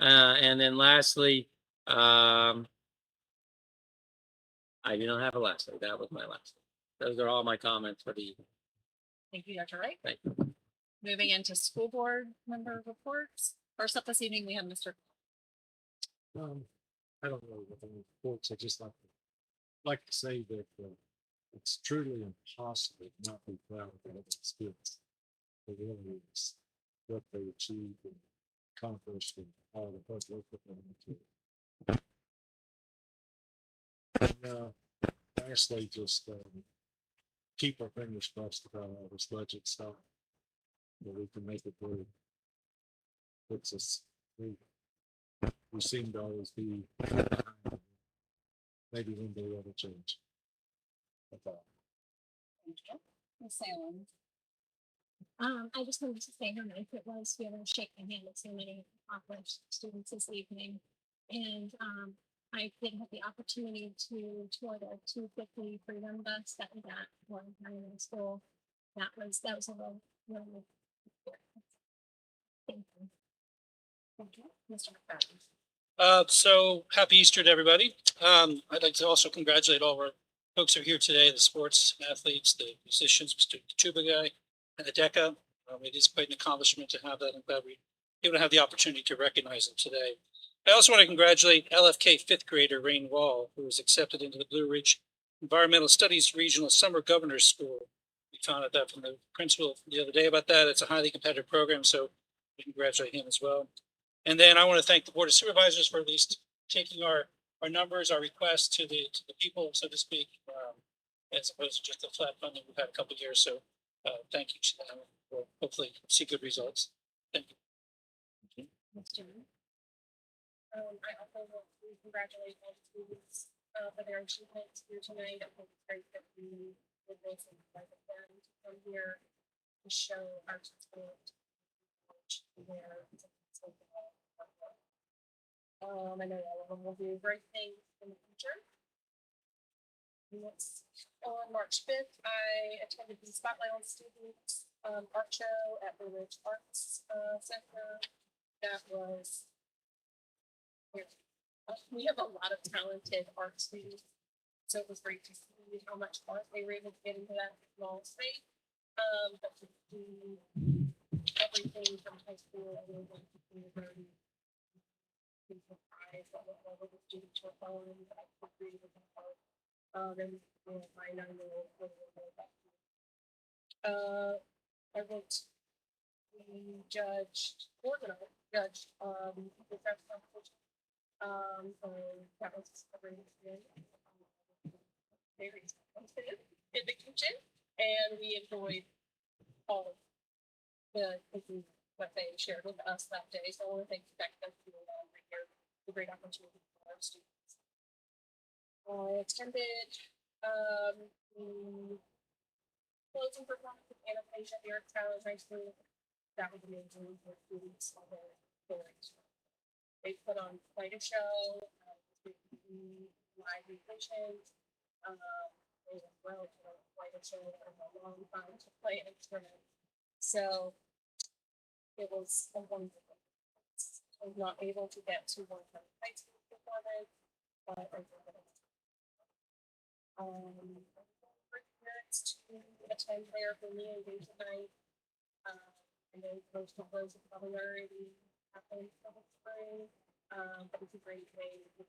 And then lastly, I do not have a lastly. That was my last. Those are all my comments for the evening. Thank you, Dr. Wright. Thank you. Moving into school board member reports. First up this evening, we have Mr. I don't know what the reports. I just like to say that it's truly impossible not to be proud of all these kids. It really is what they achieved and accomplished and all the hard work that they went through. And lastly, just keep our fingers crossed about all this budget stuff, that we can make it through. It's just, we seem to always be maybe one day that'll change. That's all. Thank you. Ms. Salem. I just wanted to say how nice it was to be able to shake my hand with so many accomplished students this evening. And I did have the opportunity to tour the 250 Freedom Bus that was at Warren County Middle School. That was a really thank you. Thank you. Mr. McFadden. So happy Easter to everybody. I'd like to also congratulate all of our folks who are here today, the sports athletes, the musicians, Mr. Chuba guy, and the DECA. It is quite an accomplishment to have that. I'm glad we were able to have the opportunity to recognize them today. I also want to congratulate LFK fifth grader Rain Wall, who was accepted into the Blue Ridge Environmental Studies Regional Summer Governor's School. We found out that from the principal the other day about that. It's a highly competitive program, so we congratulate him as well. And then I want to thank the Board of Supervisors for at least taking our numbers, our requests to the people, so to speak, as opposed to just the flat funding we've had a couple of years. So thank you to them. We'll hopefully see good results. Thank you. Mr. I also want to congratulate all the students for their achievements here tonight. I think it's great that we did this and invited them to come here to show our support where I know all of them will do great things in the future. Next, on March 5th, I attended the Spotlight on Students art show at the Ridge Arts Center. That was, we have a lot of talented art students, so it was great to see how much art they were able to get into that small space. But to do everything from high school all the way to university. Surprised at what level the students were following, but I agree with that part. And my 9-year-old was I went, we judged the press competition. So that was a great experience. Very expensive in the kitchen, and we enjoyed all of the cooking what they shared with us that day. So I want to thank Beck for a great opportunity for our students. I attended the closing performance of Anastasia here at Skyline High School. That was amazing for students. They put on quite a show, live musicians, as well as quite a show that was a long time to play an instrument. So it was a wonderful. I was not able to get to one of the high school performance, but I chance to attend there for me and do tonight. And then most of those have probably already happened for the spring. But it's a great way to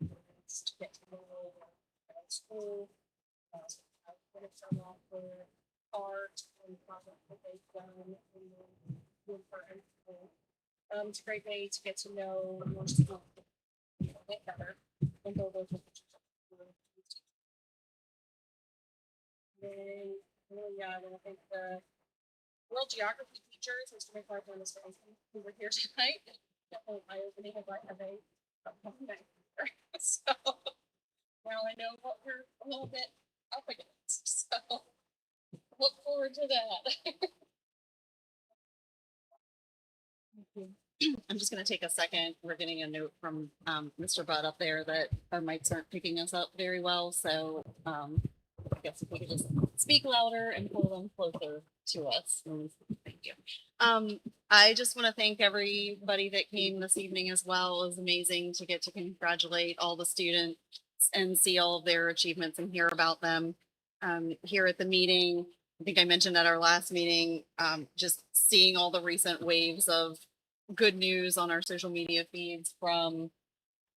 get to know school. What it's done off for art and projects that they've done in Woodford. It's a great way to get to know your school a bit better and build those relationships. Then, yeah, I want to thank the world geography teachers, Mr. McCarthy and Mr. Mason, who were here tonight. Definitely eye-opening of what have a night. So now I know what we're a little bit up against. So look forward to that. I'm just going to take a second. We're getting a note from Mr. Budd up there that our mics aren't picking us up very well. So I guess if we could just speak louder and pull them closer to us. Thank you. I just want to thank everybody that came this evening as well. It was amazing to get to congratulate all the students and see all of their achievements and hear about them here at the meeting. I think I mentioned at our last meeting, just seeing all the recent waves of good news on our social media feeds from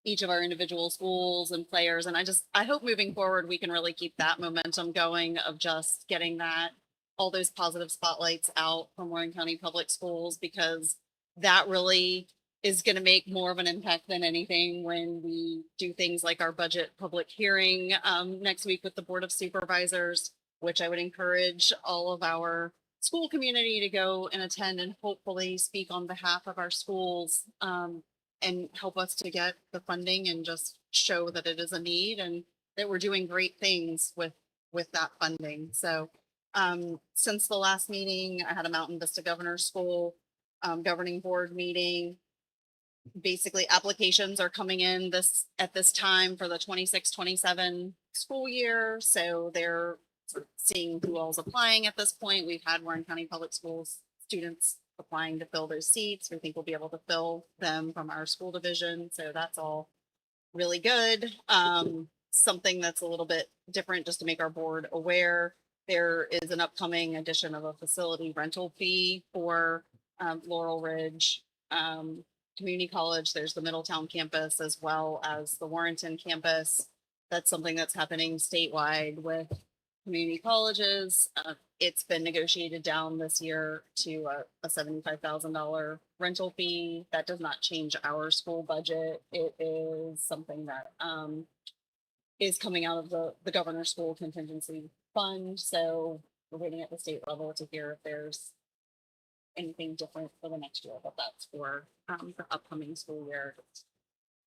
each of our individual schools and players. And I hope moving forward, we can really keep that momentum going of just getting all those positive spotlights out from Warren County Public Schools, because that really is going to make more of an impact than anything when we do things like our budget public hearing next week with the Board of Supervisors, which I would encourage all of our school community to go and attend and hopefully speak on behalf of our schools and help us to get the funding and just show that it is a need and that we're doing great things with that funding. So since the last meeting, I had a Mountain Vista Governor's School governing board meeting. Basically, applications are coming in at this time for the 26-27 school year. So they're seeing who all's applying at this point. We've had Warren County Public Schools students applying to fill those seats. We think we'll be able to fill them from our school division. So that's all really good. Something that's a little bit different just to make our board aware. There is an upcoming addition of a facility rental fee for Laurel Ridge Community College. There's the Middletown campus as well as the Warrenton campus. That's something that's happening statewide with community colleges. It's been negotiated down this year to a $75,000 rental fee. That does not change our school budget. It is something that is coming out of the governor's school contingency fund. So we're waiting at the state level to hear if there's anything different for the next year, but that's for the upcoming school year.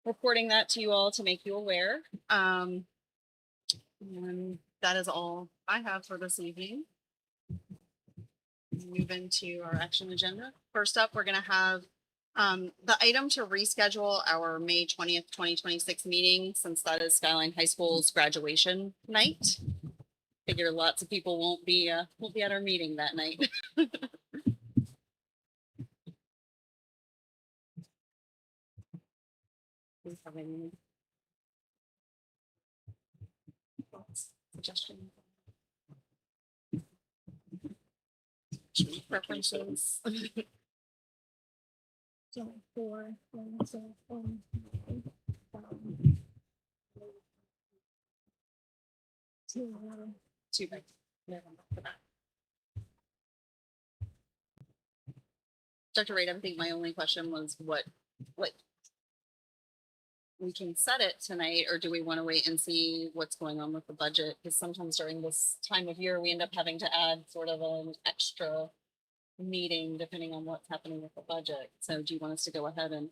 Reporting that to you all to make you aware. And that is all I have for this evening. Move into our action agenda. First up, we're going to have the item to reschedule our May 20th, 2026 meeting, since that is Skyline High School's graduation night. Figure lots of people won't be at our meeting that night. Suggestions? Preferences? Two big. Dr. Wright, I think my only question was what we can set it tonight, or do we want to wait and see what's going on with the budget? Because sometimes during this time of year, we end up having to add sort of an extra meeting depending on what's happening with the budget. So do you want us to go ahead and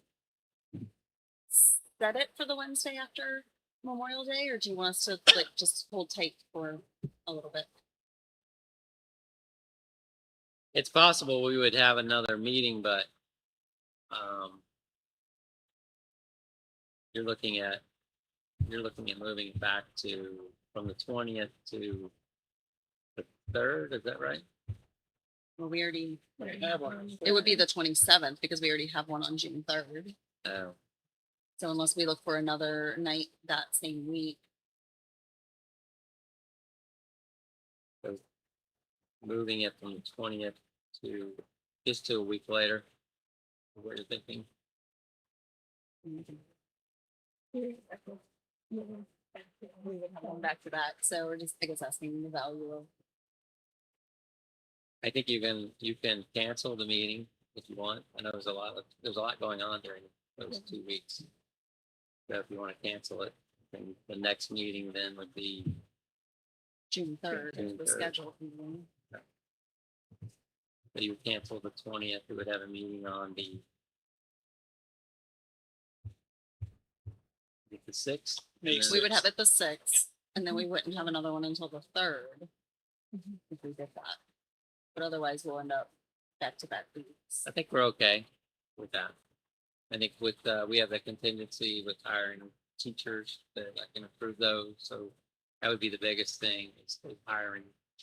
set it for the Wednesday after Memorial Day, or do you want us to like just hold tight for a little bit? It's possible we would have another meeting, but you're looking at moving it back from the 20th to the 3rd. Is that right? Well, we already have one. It would be the 27th because we already have one on June 3rd. Oh. So unless we look for another night that same week. moving it from the 20th to just to a week later. What you're thinking? We would have one back to back, so we're just, I guess, asking the value of. I think you can cancel the meeting if you want. I know there's a lot going on during those 2 weeks. So if you want to cancel it, then the next meeting then would be June 3rd, June the 3rd. scheduled meeting. But you would cancel the 20th. We would have a meeting on the 6th. May We would have it the 6th, and then we wouldn't have another one until the 3rd if we did that. But otherwise, we'll end up back to back weeks. I think we're okay with that. I think with we have the contingency with hiring teachers that I can approve those. So that would be the biggest thing is hiring.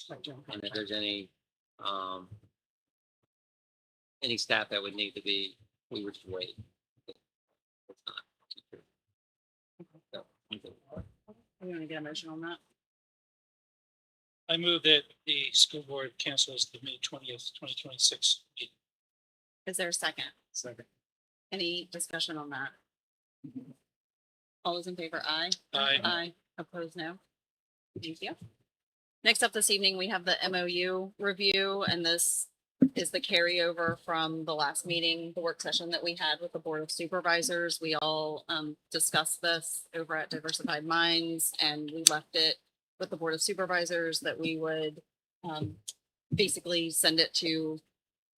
And if there's any staff that would need to be, we would just wait. It's not teacher. So, We want to get a motion on that. I move that the school board cancels the May 20th, 2026 meeting. Is there a second? Second. Any discussion on that? All those in favor, aye. Aye. Aye. Opposed, no. Thank you. Next up this evening, we have the MOU review, and this is the carryover from the last meeting, the work session that we had with the Board of Supervisors. We all discussed this over at Diversified Minds, and we left it with the Board of Supervisors that we would basically send it to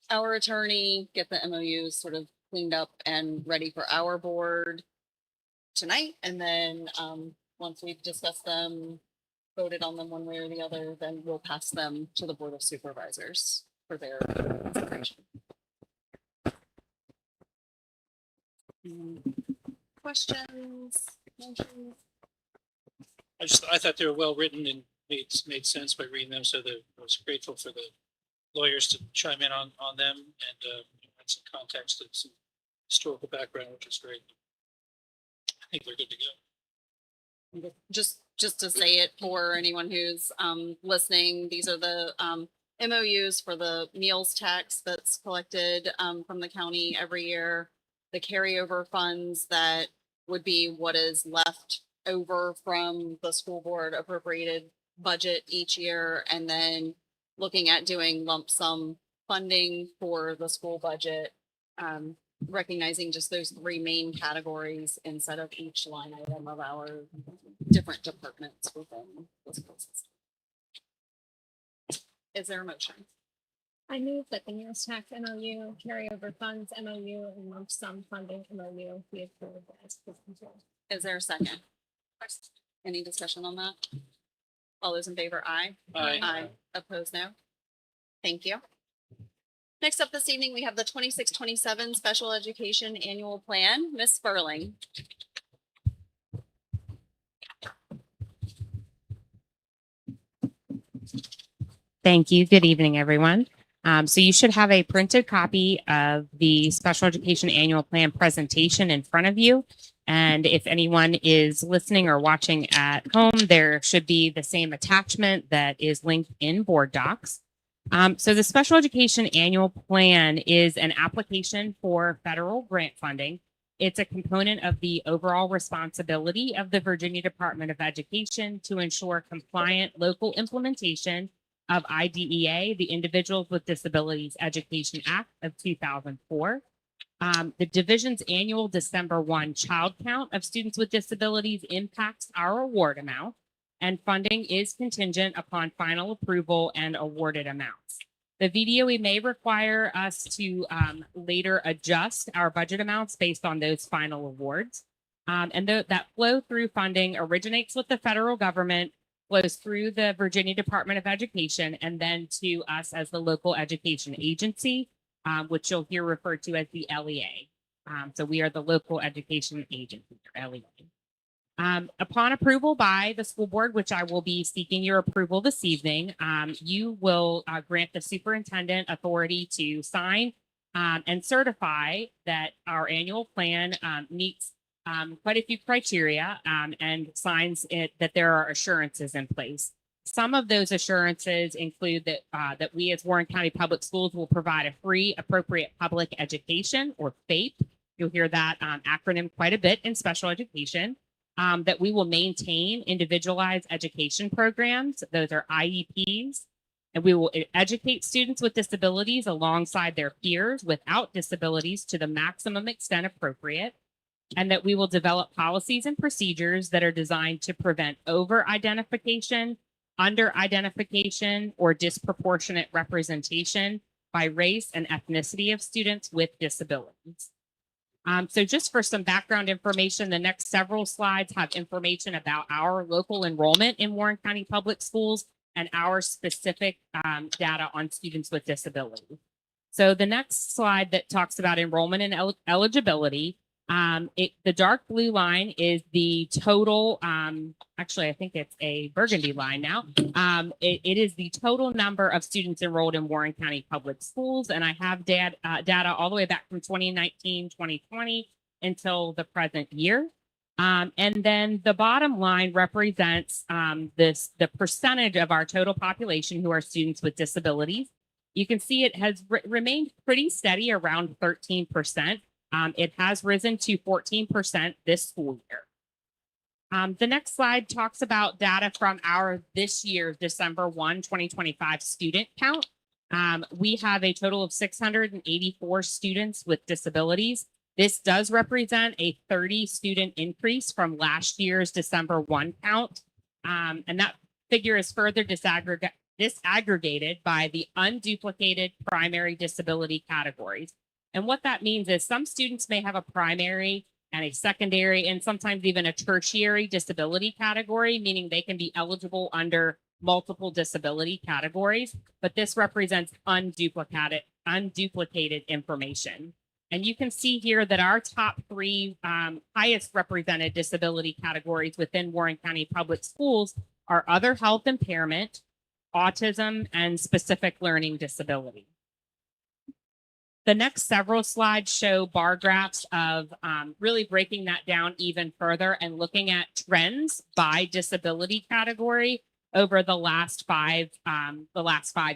our attorney, get the MOUs sort of cleaned up and ready for our board tonight. And then once we've discussed them, voted on them one way or the other, then we'll pass them to the Board of Supervisors for their consideration. Questions, motions? I thought they were well written and made sense by reading them. So I was grateful for the lawyers to chime in on them and add some context and some historical background, which is great. I think they're good to go. Just to say it for anyone who's listening, these are the MOUs for the meals tax that's collected from the county every year, the carryover funds that would be what is left over from the school board appropriated budget each year, and then looking at doing lump sum funding for the school budget, recognizing just those three main categories instead of each line item of our different departments within the school system. Is there a motion? I move that the meals tax MOU, carryover funds MOU, and lump sum funding MOU be approved as presented. Is there a second? Any discussion on that? All those in favor, aye. Aye. Aye. Opposed, no. Thank you. Next up this evening, we have the 26-27 Special Education Annual Plan. Ms. Sperling. Thank you. Good evening, everyone. So you should have a printed copy of the Special Education Annual Plan presentation in front of you. And if anyone is listening or watching at home, there should be the same attachment that is linked in Board Docs. So the Special Education Annual Plan is an application for federal grant funding. It's a component of the overall responsibility of the Virginia Department of Education to ensure compliant local implementation of IDEA, the Individuals with Disabilities Education Act of 2004. The division's annual December 1 child count of students with disabilities impacts our award amount, and funding is contingent upon final approval and awarded amounts. The VDOE may require us to later adjust our budget amounts based on those final awards. And that flow through funding originates with the federal government, flows through the Virginia Department of Education, and then to us as the local education agency, which you'll hear referred to as the LEA. So we are the local education agency, or LEA. Upon approval by the school board, which I will be seeking your approval this evening, you will grant the superintendent authority to sign and certify that our annual plan meets quite a few criteria and signs it that there are assurances in place. Some of those assurances include that we as Warren County Public Schools will provide a free appropriate public education, or FAPE. You'll hear that acronym quite a bit in special education. That we will maintain individualized education programs. Those are IEPs. And we will educate students with disabilities alongside their peers without disabilities to the maximum extent appropriate. And that we will develop policies and procedures that are designed to prevent over-identification, under-identification, or disproportionate representation by race and ethnicity of students with disabilities. So just for some background information, the next several slides have information about our local enrollment in Warren County Public Schools and our specific data on students with disabilities. So the next slide that talks about enrollment and eligibility, the dark blue line is the total, actually I think it's a burgundy line now. It is the total number of students enrolled in Warren County Public Schools, and I have data all the way back from 2019, 2020 until the present year. And then the bottom line represents the percentage of our total population who are students with disabilities. You can see it has remained pretty steady around 13%. It has risen to 14% this school year. The next slide talks about data from our this year's December 1, 2025 student count. We have a total of 684 students with disabilities. This does represent a 30 student increase from last year's December 1 count. And that figure is further disaggregated by the unduplicated primary disability categories. And what that means is some students may have a primary and a secondary and sometimes even a tertiary disability category, meaning they can be eligible under multiple disability categories, but this represents unduplicated information. And you can see here that our top three highest represented disability categories within Warren County Public Schools are other health impairment, autism, and specific learning disability. The next several slides show bar graphs of really breaking that down even further and looking at trends by disability category over the last 5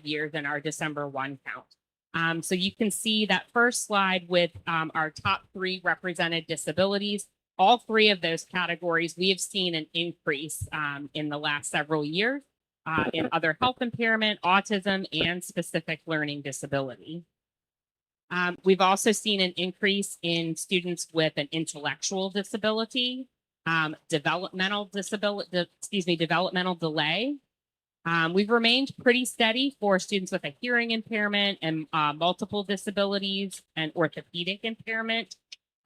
years in our December 1 count. So you can see that first slide with our top 3 represented disabilities. All 3 of those categories, we have seen an increase in the last several years in other health impairment, autism, and specific learning disability. We've also seen an increase in students with an intellectual disability, developmental delay. We've remained pretty steady for students with a hearing impairment and multiple disabilities and orthopedic impairment.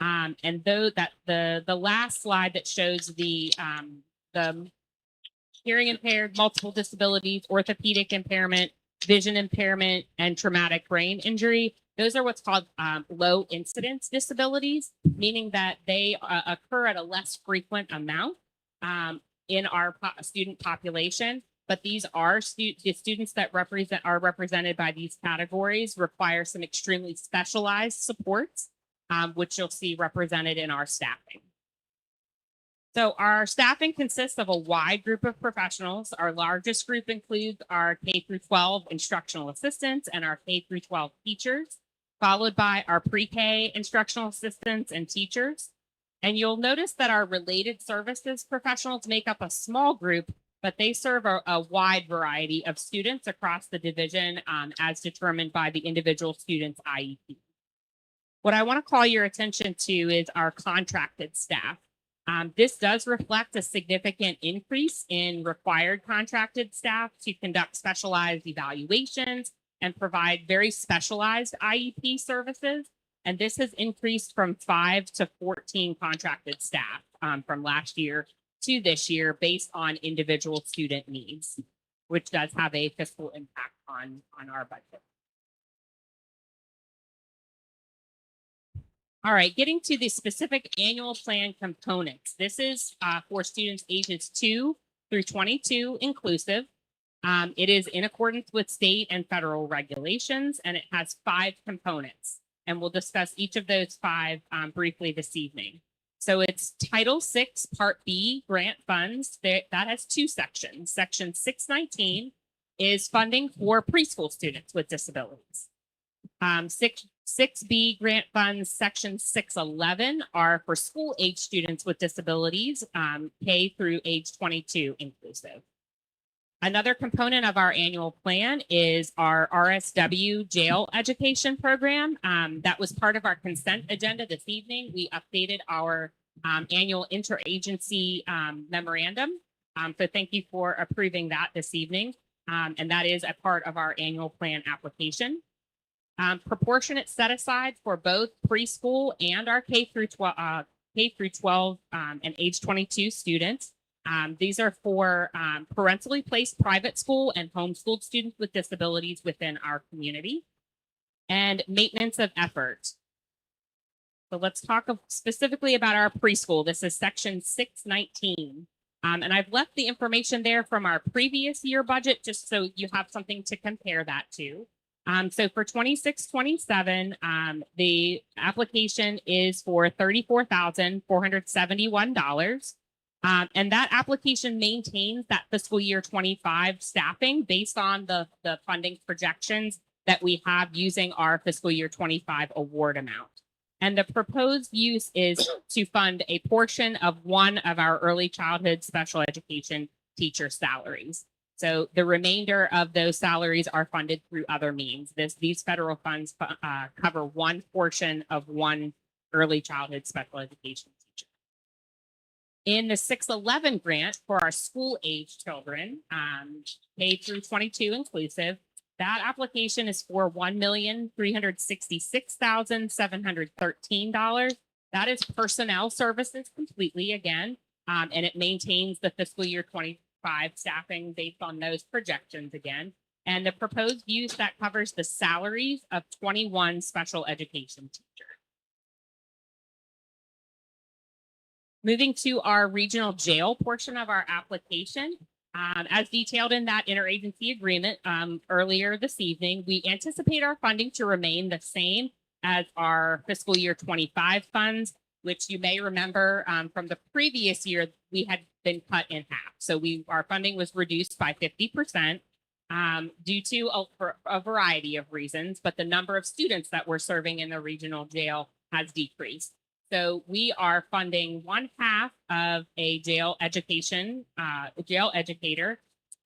And though that the last slide that shows the hearing impaired, multiple disabilities, orthopedic impairment, vision impairment, and traumatic brain injury, those are what's called low incidence disabilities, meaning that they occur at a less frequent amount in our student population. But these are the students that are represented by these categories require some extremely specialized supports, which you'll see represented in our staffing. So our staffing consists of a wide group of professionals. Our largest group includes our K-12 instructional assistants and our K-12 teachers, followed by our pre-K instructional assistants and teachers. And you'll notice that our related services professionals make up a small group, but they serve a wide variety of students across the division as determined by the individual student's IEP. What I want to call your attention to is our contracted staff. This does reflect a significant increase in required contracted staff to conduct specialized evaluations and provide very specialized IEP services. And this has increased from 5 to 14 contracted staff from last year to this year based on individual student needs, which does have a fiscal impact on our budget. All right, getting to the specific annual plan components. This is for students ages 2 through 22 inclusive. It is in accordance with state and federal regulations, and it has 5 components. And we'll discuss each of those 5 briefly this evening. So it's Title VI Part B grant funds. That has two sections. Section 619 is funding for preschool students with disabilities. 6B grant funds, section 611 are for school age students with disabilities, K through age 22 inclusive. Another component of our annual plan is our RSW jail education program. That was part of our consent agenda this evening. We updated our annual interagency memorandum. So thank you for approving that this evening. And that is a part of our annual plan application. Proportionate set aside for both preschool and our K through 12 and age 22 students. These are for parentally placed private school and homeschooled students with disabilities within our community. And maintenance of effort. So let's talk specifically about our preschool. This is section 619. And I've left the information there from our previous year budget just so you have something to compare that to. So for 26-27, the application is for $34,471. And that application maintains that fiscal year 25 staffing based on the funding projections that we have using our fiscal year 25 award amount. And the proposed use is to fund a portion of one of our early childhood special education teacher salaries. So the remainder of those salaries are funded through other means. These federal funds cover one portion of one early childhood special education teacher. In the 611 grant for our school age children, K through 22 inclusive, that application is for $1,366,713. That is personnel services completely again, and it maintains the fiscal year 25 staffing based on those projections again. And the proposed use that covers the salaries of 21 special education teachers. Moving to our regional jail portion of our application. As detailed in that interagency agreement earlier this evening, we anticipate our funding to remain the same as our fiscal year 25 funds, which you may remember from the previous year, we had been cut in half. So our funding was reduced by 50% due to a variety of reasons, but the number of students that we're serving in the regional jail has decreased. So we are funding 1/2 of a jail educator,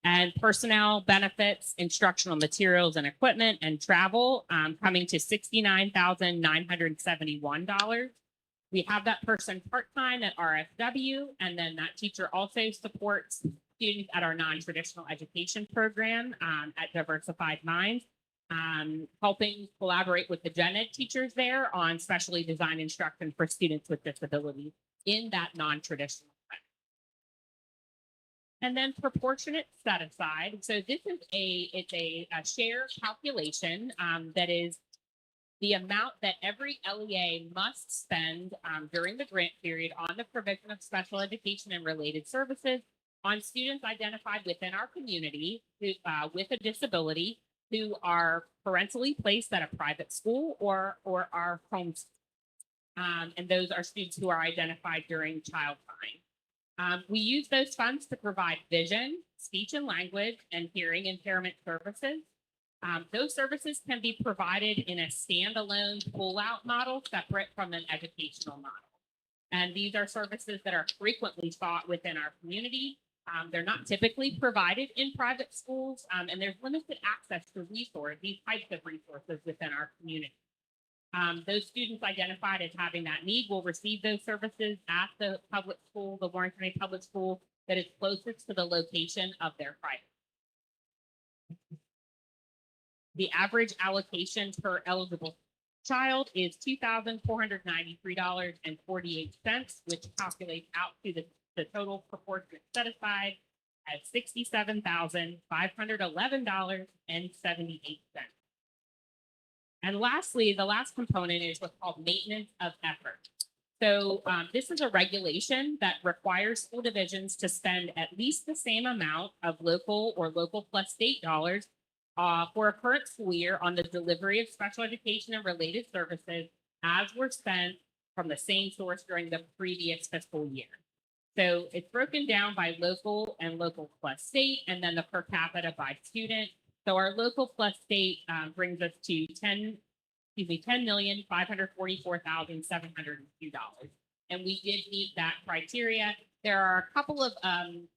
and personnel benefits, instructional materials and equipment, and travel coming to $69,971. We have that person part-time at RSW, and then that teacher also supports students at our non-traditional education program at Diversified Minds, helping collaborate with the gen ed teachers there on specially designed instruction for students with disabilities in that non-traditional way. And then proportionate set aside. So this is a share calculation that is the amount that every LEA must spend during the grant period on the provision of special education and related services on students identified within our community who, with a disability who are parentally placed at a private school or are homeschooled. And those are students who are identified during child time. We use those funds to provide vision, speech and language, and hearing impairment services. Those services can be provided in a standalone pull-out model separate from an educational model. And these are services that are frequently sought within our community. They're not typically provided in private schools, and there's limited access to these types of resources within our community. Those students identified as having that need will receive those services at the public school, the Warren County Public School, that is closest to the location of their private. The average allocation per eligible child is $2,493.48, which calculates out to the total proportionate set aside at $67,511.78. And lastly, the last component is what's called maintenance of effort. So this is a regulation that requires school divisions to spend at least the same amount of local or local plus state dollars for a current school year on the delivery of special education and related services as were spent from the same source during the previous fiscal year. So it's broken down by local and local plus state, and then the per capita by student. So our local plus state brings us to $10,544,702. And we did meet that criteria. There are a couple of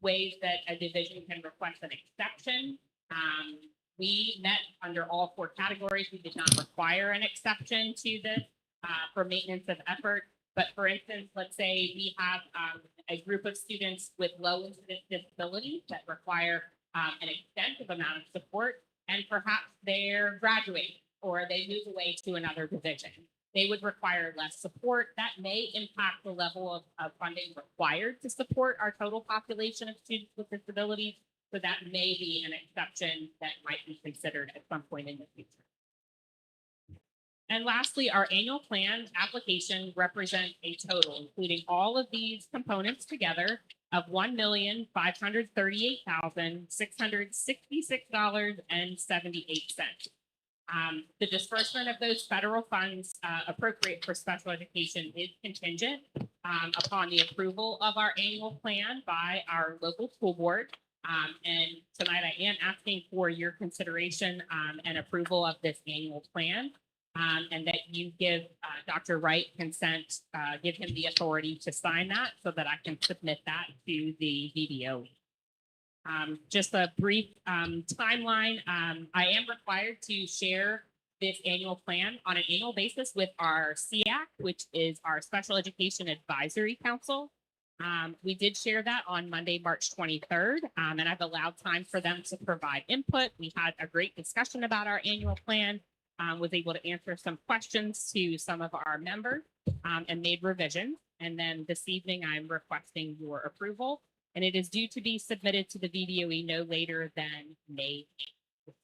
ways that a division can request an exception. We met under all 4 categories. We did not require an exception to this for maintenance of effort. But for instance, let's say we have a group of students with low incidence disabilities that require an extensive amount of support, and perhaps they're graduating or they move away to another division. They would require less support. That may impact the level of funding required to support our total population of students with disabilities. So that may be an exception that might be considered at some point in the future. And lastly, our annual plan application represents a total, including all of these components together, of $1,538,666.78. The disbursement of those federal funds appropriate for special education is contingent upon the approval of our annual plan by our local school board. And tonight I am asking for your consideration and approval of this annual plan. And that you give Dr. Wright consent, give him the authority to sign that so that I can submit that to the VDO. Just a brief timeline. I am required to share this annual plan on an annual basis with our SEAC, which is our Special Education Advisory Council. We did share that on Monday, March 23rd, and I've allowed time for them to provide input. We had a great discussion about our annual plan. Was able to answer some questions to some of our members and made revisions. And then this evening, I'm requesting your approval, and it is due to be submitted to the VDOE no later than May 8th.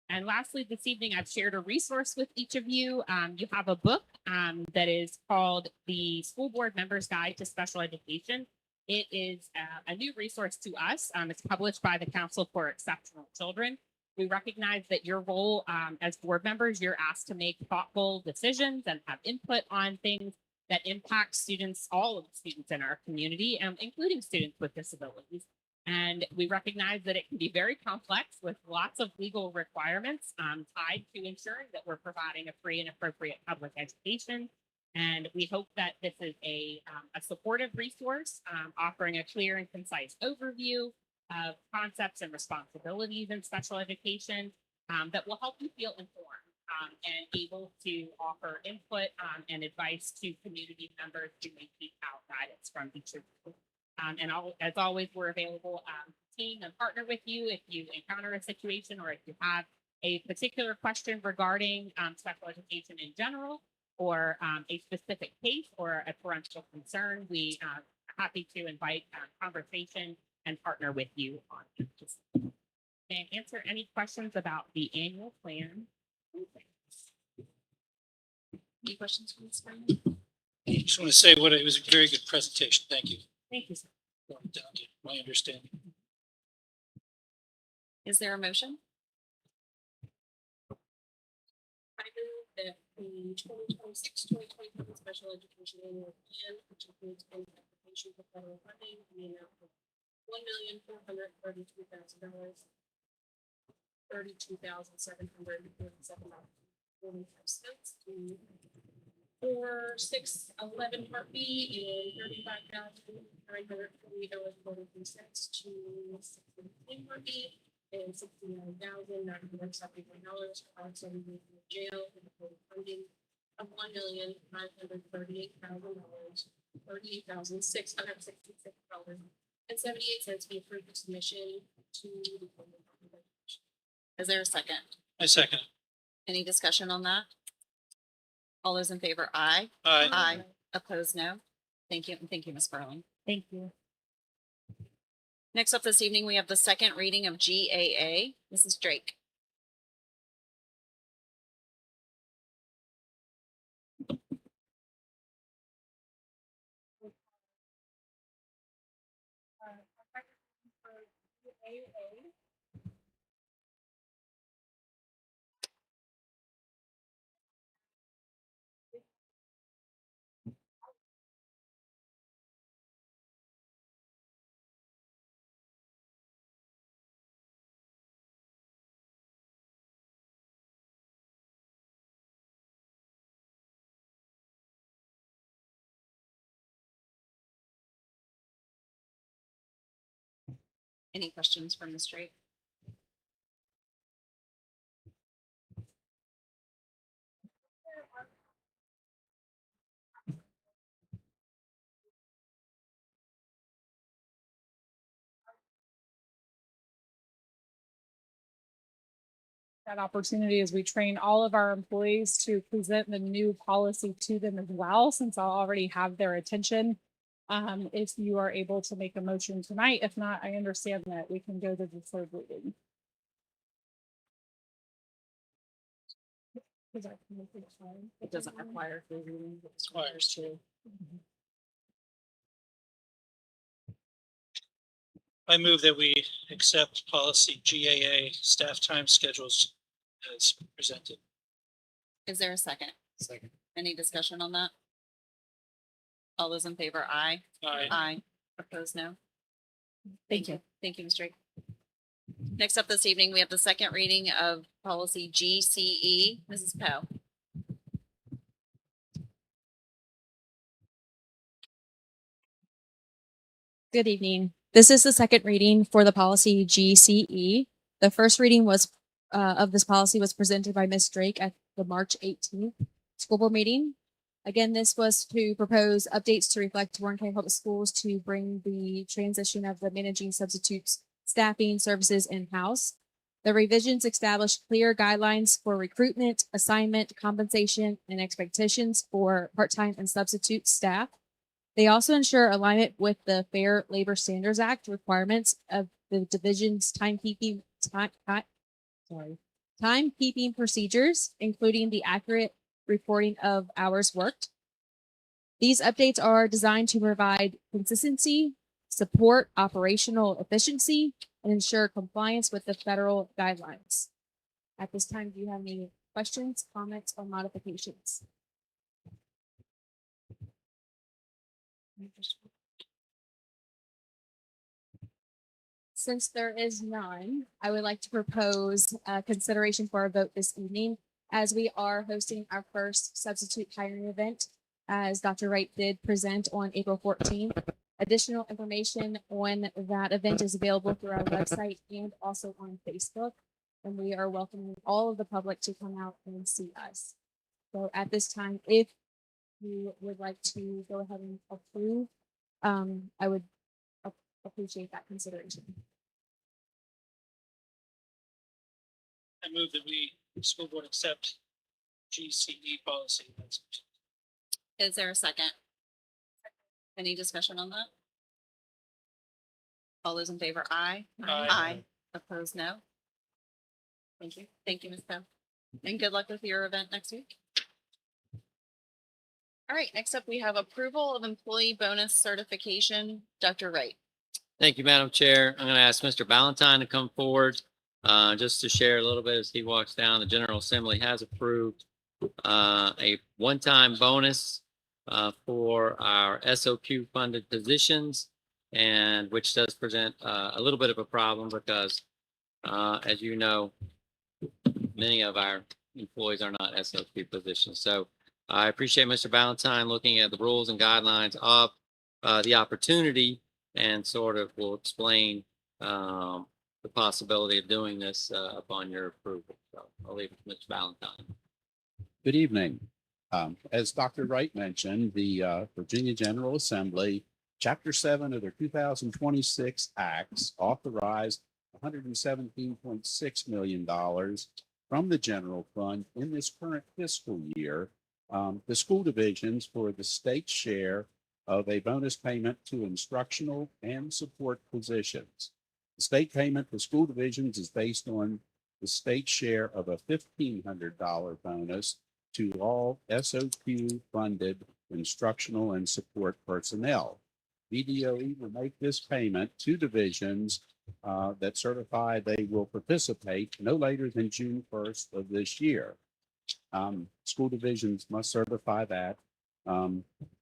And lastly, this evening, I've shared a resource with each of you. You have a book that is called The School Board Members Guide to Special Education. It is a new resource to us. It's published by the Council for Exceptional Children. We recognize that your role as board members, you're asked to make thoughtful decisions and have input on things that impact students, all of the students in our community, including students with disabilities. And we recognize that it can be very complex with lots of legal requirements tied to ensuring that we're providing a free and appropriate public education. And we hope that this is a supportive resource offering a clear and concise overview of concepts and responsibilities in special education that will help you feel informed and able to offer input and advice to community members who may seek out guidance from each of you. As always, we're available to team and partner with you if you encounter a situation or if you have a particular question regarding special education in general or a specific case or a parental concern. We are happy to invite conversation and partner with you on it. And answer any questions about the annual plan. Any questions from this room? I just want to say it was a very good presentation. Thank you. Thank you, sir. Going down to my understanding. Is there a motion? I move that the 2026-2027 special education annual plan, which includes any application for federal funding, in the amount of $1,432,000, $32,747.45 for 611 Part B and $35,948.43 to 615 Part B and $69,971 for 570 jail and total funding of $1,538,000, $38,666.78 be approved for submission to the board. Is there a second? I second. Any discussion on that? All those in favor, aye. Aye. Aye. Opposed, no. Thank you. And thank you, Ms. Sperling. Thank you. Next up this evening, we have the second reading of GAA. Mrs. Drake. Any questions from Ms. Drake? That opportunity as we train all of our employees to present the new policy to them as well, since I'll already have their attention. If you are able to make a motion tonight, if not, I understand that we can go to the third reading. It doesn't require three readings, it requires two. I move that we accept policy GAA staff time schedules as presented. Is there a second? Second. Any discussion on that? All those in favor, aye. Aye. Aye. Opposed, no. Thank you. Thank you, Ms. Drake. Next up this evening, we have the second reading of policy GCE. Mrs. Poe. Good evening. This is the second reading for the policy GCE. The first reading was of this policy was presented by Ms. Drake at the March 18th school board meeting. Again, this was to propose updates to reflect Warren County Public Schools to bring the transition of the managing substitutes staffing services in-house. The revisions establish clear guidelines for recruitment, assignment, compensation, and expectations for part-time and substitute staff. They also ensure alignment with the Fair Labor Standards Act requirements of the division's timekeeping procedures, including the accurate reporting of hours worked. These updates are designed to provide consistency, support operational efficiency, and ensure compliance with the federal guidelines. At this time, do you have any questions, comments, or modifications? Since there is none, I would like to propose consideration for a vote this evening, as we are hosting our first substitute hiring event, as Dr. Wright did present on April 14th. Additional information on that event is available through our website and also on Facebook. And we are welcoming all of the public to come out and see us. So at this time, if you would like to go ahead and approve, I would appreciate that consideration. I move that we, school board, accept GCE policy. Is there a second? Any discussion on that? All those in favor, aye. Aye. Opposed, no. Thank you. Thank you, Ms. Poe. And good luck with your event next week. All right, next up, we have approval of employee bonus certification. Dr. Wright. Thank you, Madam Chair. I'm going to ask Mr. Ballantyne to come forward just to share a little bit as he walks down. The General Assembly has approved a one-time bonus for our SOQ funded positions, and which does present a little bit of a problem because, as you know, many of our employees are not SOQ positions. So I appreciate Mr. Ballantyne looking at the rules and guidelines of the opportunity and sort of will explain the possibility of doing this upon your approval. So I'll leave it to Mr. Ballantyne. Good evening. As Dr. Wright mentioned, the Virginia General Assembly, Chapter 7 of their 2026 Acts authorized $117.6 million from the general fund in this current fiscal year. The school divisions for the state share of a bonus payment to instructional and support positions. The state payment for school divisions is based on the state share of a $1,500 bonus to all SOQ funded instructional and support personnel. VDOE will make this payment to divisions that certify they will participate no later than June 1st of this year. School divisions must certify that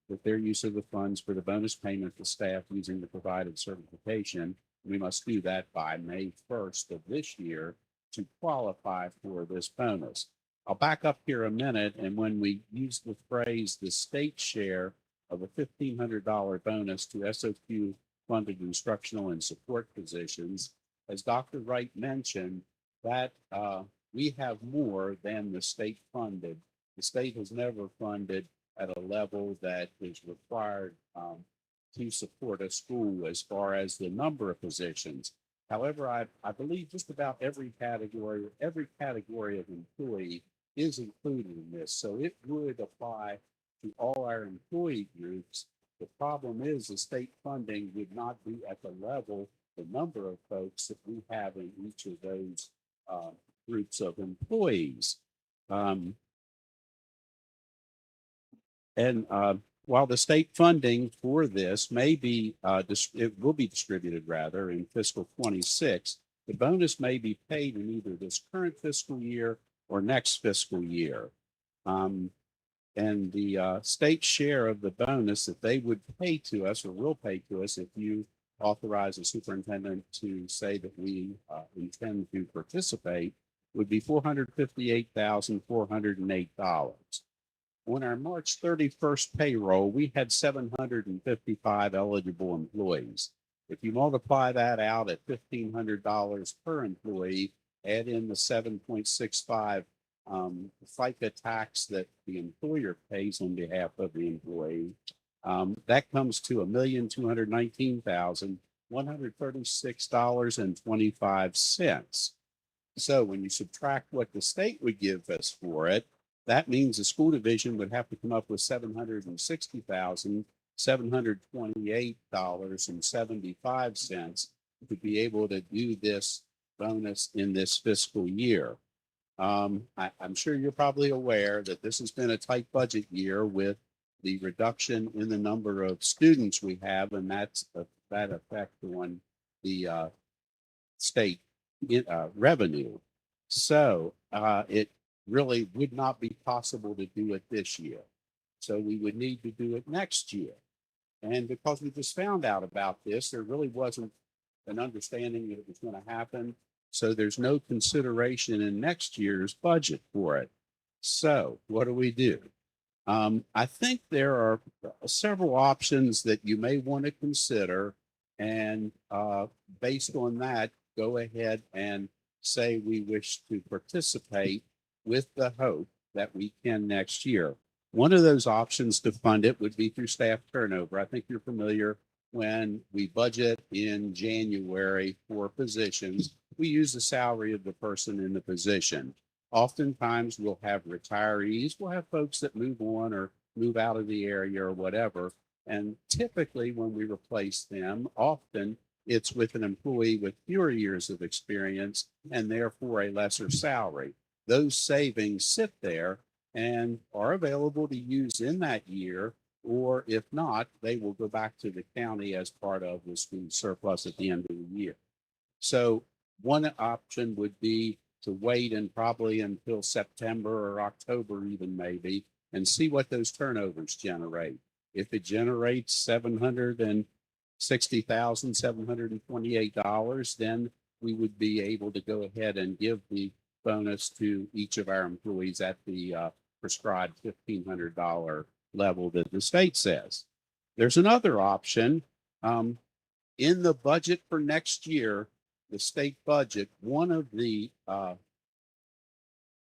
with their use of the funds for the bonus payment to staff using the provided certification. We must do that by May 1st of this year to qualify for this bonus. I'll back up here a minute, and when we use the phrase the state share of a $1,500 bonus to SOQ funded instructional and support positions. As Dr. Wright mentioned, that we have more than the state funded. The state has never funded at a level that is required to support a school as far as the number of positions. However, I believe just about every category of employee is included in this. So it would apply to all our employee groups. The problem is the state funding would not be at the level, the number of folks that we have in each of those groups of employees. While the state funding for this may be, it will be distributed rather in fiscal 26, the bonus may be paid in either this current fiscal year or next fiscal year. And the state share of the bonus that they would pay to us or will pay to us if you authorize the superintendent to say that we intend to participate would be $458,408. On our March 31st payroll, we had 755 eligible employees. If you multiply that out at $1,500 per employee, add in the 7.65 FICA tax that the employer pays on behalf of the employee, that comes to $1,219,136.25. So when you subtract what the state would give us for it, that means the school division would have to come up with $760,728.75 to be able to do this bonus in this fiscal year. I'm sure you're probably aware that this has been a tight budget year with the reduction in the number of students we have, and that's that effect on the state revenue. So it really would not be possible to do it this year. So we would need to do it next year. And because we just found out about this, there really wasn't an understanding that it was going to happen. So there's no consideration in next year's budget for it. So what do? I think there are several options that you may want to consider. And based on that, go ahead and say we wish to participate with the hope that we can next year. One of those options to fund it would be through staff turnover. I think you're familiar when we budget in January for positions, we use the salary of the person in the position. Oftentimes we'll have retirees, we'll have folks that move on or move out of the area or whatever. And typically when we replace them, often it's with an employee with fewer years of experience and therefore a lesser salary. Those savings sit there and are available to use in that year, or if not, they will go back to the county as part of the school surplus at the end of the year. So one option would be to wait and probably until September or October even maybe, and see what those turnovers generate. If it generates $760,728, then we would be able to go ahead and give the bonus to each of our employees at the prescribed $1,500 level that the state says. There's another option. In the budget for next year, the state budget, one of the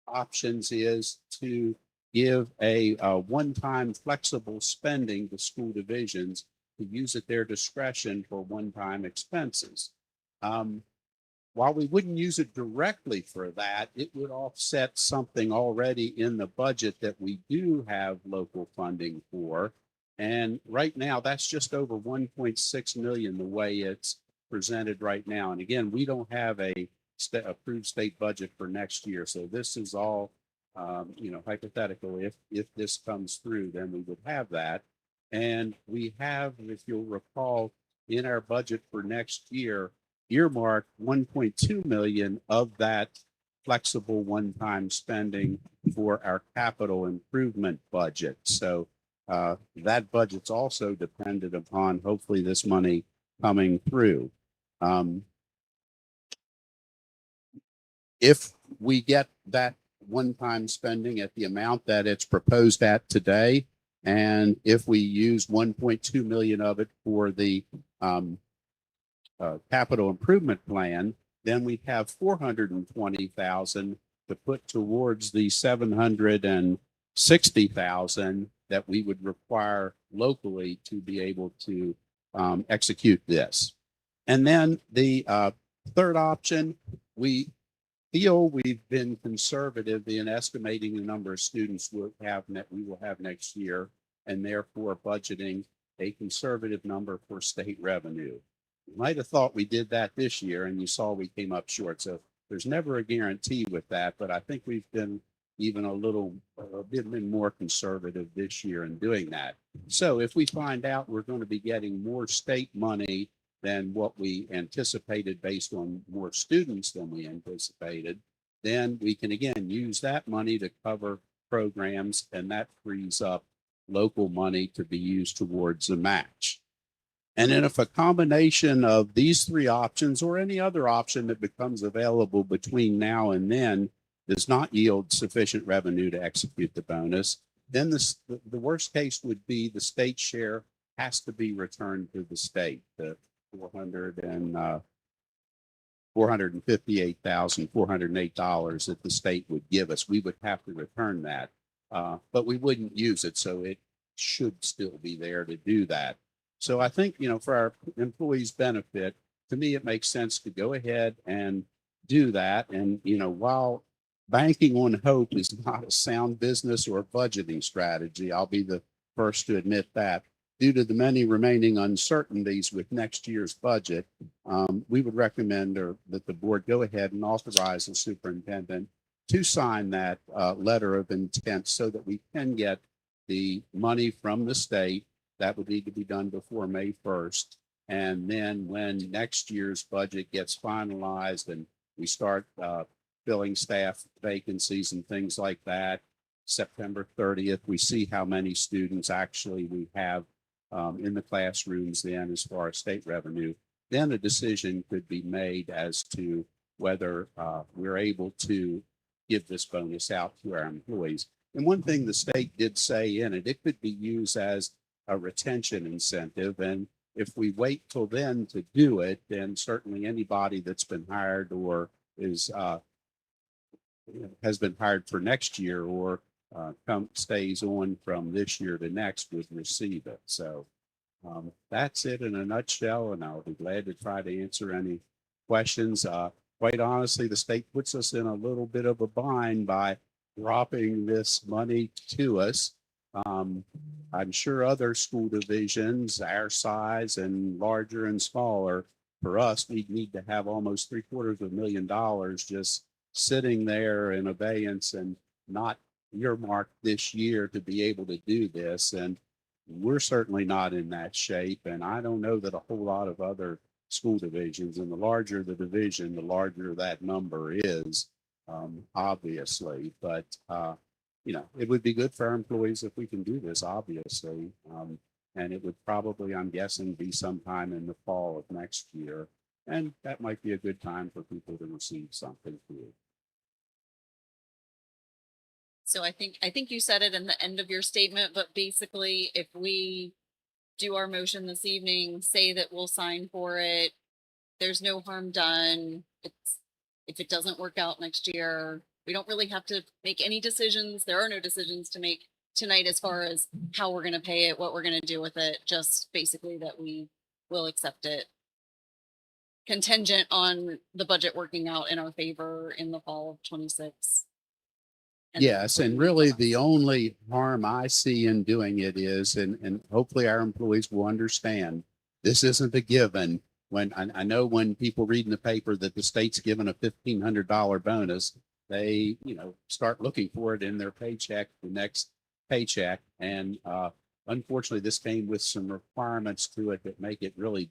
options is to give a one-time flexible spending to school divisions to use at their discretion for one-time expenses. While we wouldn't use it directly for that, it would offset something already in the budget that we do have local funding for. And right now, that's just over 1.6 million the way it's presented right now. And again, we don't have a approved state budget for next year. So this is all, hypothetical. If this comes through, then we would have that. And we have, if you'll recall, in our budget for next year, earmarked 1.2 million of that flexible one-time spending for our capital improvement budget. So that budget's also dependent upon hopefully this money coming through. If we get that one-time spending at the amount that it's proposed at today, and if we use 1.2 million of it for the capital improvement plan, then we have 420,000 to put towards the 760,000 that we would require locally to be able to execute this. And then the third option, we feel we've been conservative in estimating the number of students we will have next year, and therefore budgeting a conservative number for state revenue. You might have thought we did that this year, and you saw we came up short. So there's never a guarantee with that, but I think we've been even a bit more conservative this year in doing that. So if we find out we're going to be getting more state money than what we anticipated based on more students than we anticipated, then we can again use that money to cover programs, and that frees up local money to be used towards a match. And then if a combination of these three options or any other option that becomes available between now and then does not yield sufficient revenue to execute the bonus, then the worst case would be the state share has to be returned to the state, the $458,408 that the state would give us. We would have to return that, but we wouldn't use it, so it should still be there to do that. So I think, for our employees' benefit, to me, it makes sense to go ahead and do that. And, while banking on hope is not a sound business or budgeting strategy, I'll be the first to admit that. Due to the many remaining uncertainties with next year's budget, we would recommend that the board go ahead and authorize the superintendent to sign that letter of intent so that we can get the money from the state. That would need to be done before May 1st. And then when next year's budget gets finalized and we start filling staff vacancies and things like that, September 30th, we see how many students actually we have in the classrooms then as far as state revenue. Then a decision could be made as to whether we're able to give this bonus out to our employees. And one thing the state did say in it, it could be used as a retention incentive. And if we wait till then to do it, then certainly anybody that's been hired or has been hired for next year or stays on from this year to next would receive it. So that's it in a nutshell, and I'll be glad to try to answer any questions. Quite honestly, the state puts us in a little bit of a bind by dropping this money to us. I'm sure other school divisions, our size and larger and smaller, for us, we'd need to have almost $750,000 just sitting there in abeyance and not earmarked this year to be able to do this. And we're certainly not in that shape. And I don't know that a whole lot of other school divisions, and the larger the division, the larger that number is, obviously. But it would be good for our employees if we can do this, obviously. And it would probably, I'm guessing, be sometime in the fall of next year. And that might be a good time for people to receive something too. So I think you said it in the end of your statement, but basically if we do our motion this evening, say that we'll sign for it, there's no harm done. If it doesn't work out next year, we don't really have to make any decisions. There are no decisions to make tonight as far as how we're going to pay it, what we're going to do with it, just basically that we will accept it contingent on the budget working out in our favor in the fall of 26. Yes, and really the only harm I see in doing it is, and hopefully our employees will understand, this isn't a given. When I know when people read in the paper that the state's given a $1,500 bonus, they start looking for it in their paycheck, the next paycheck. And unfortunately, this came with some requirements to it that make it really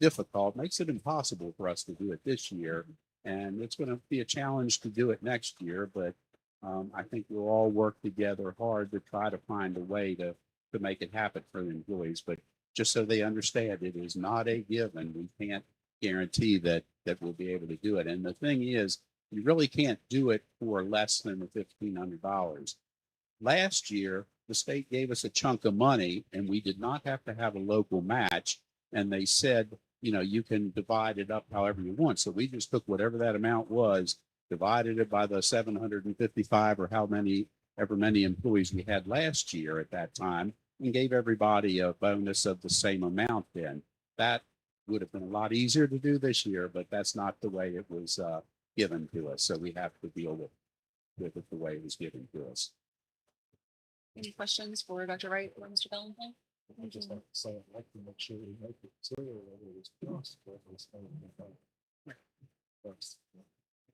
difficult, makes it impossible for us to do it this year. And it's going to be a challenge to do it next year, but I think we'll all work together hard to try to find a way to make it happen for the employees. But just so they understand, it is not a given. We can't guarantee that we'll be able to do it. And the thing is, you really can't do it for less than the $1,500. Last year, the state gave us a chunk of money and we did not have to have a local match. And they said, you can divide it up however you want. So we just took whatever that amount was, divided it by the 755 or ever many employees we had last year at that time, and gave everybody a bonus of the same amount then. That would have been a lot easier to do this year, but that's not the way it was given to us. So we have to deal with it the way it was given to us. Any questions for Dr. Wright or Mr. Valentine? I just like to say, I'd like to make sure we make it clear whether it's possible.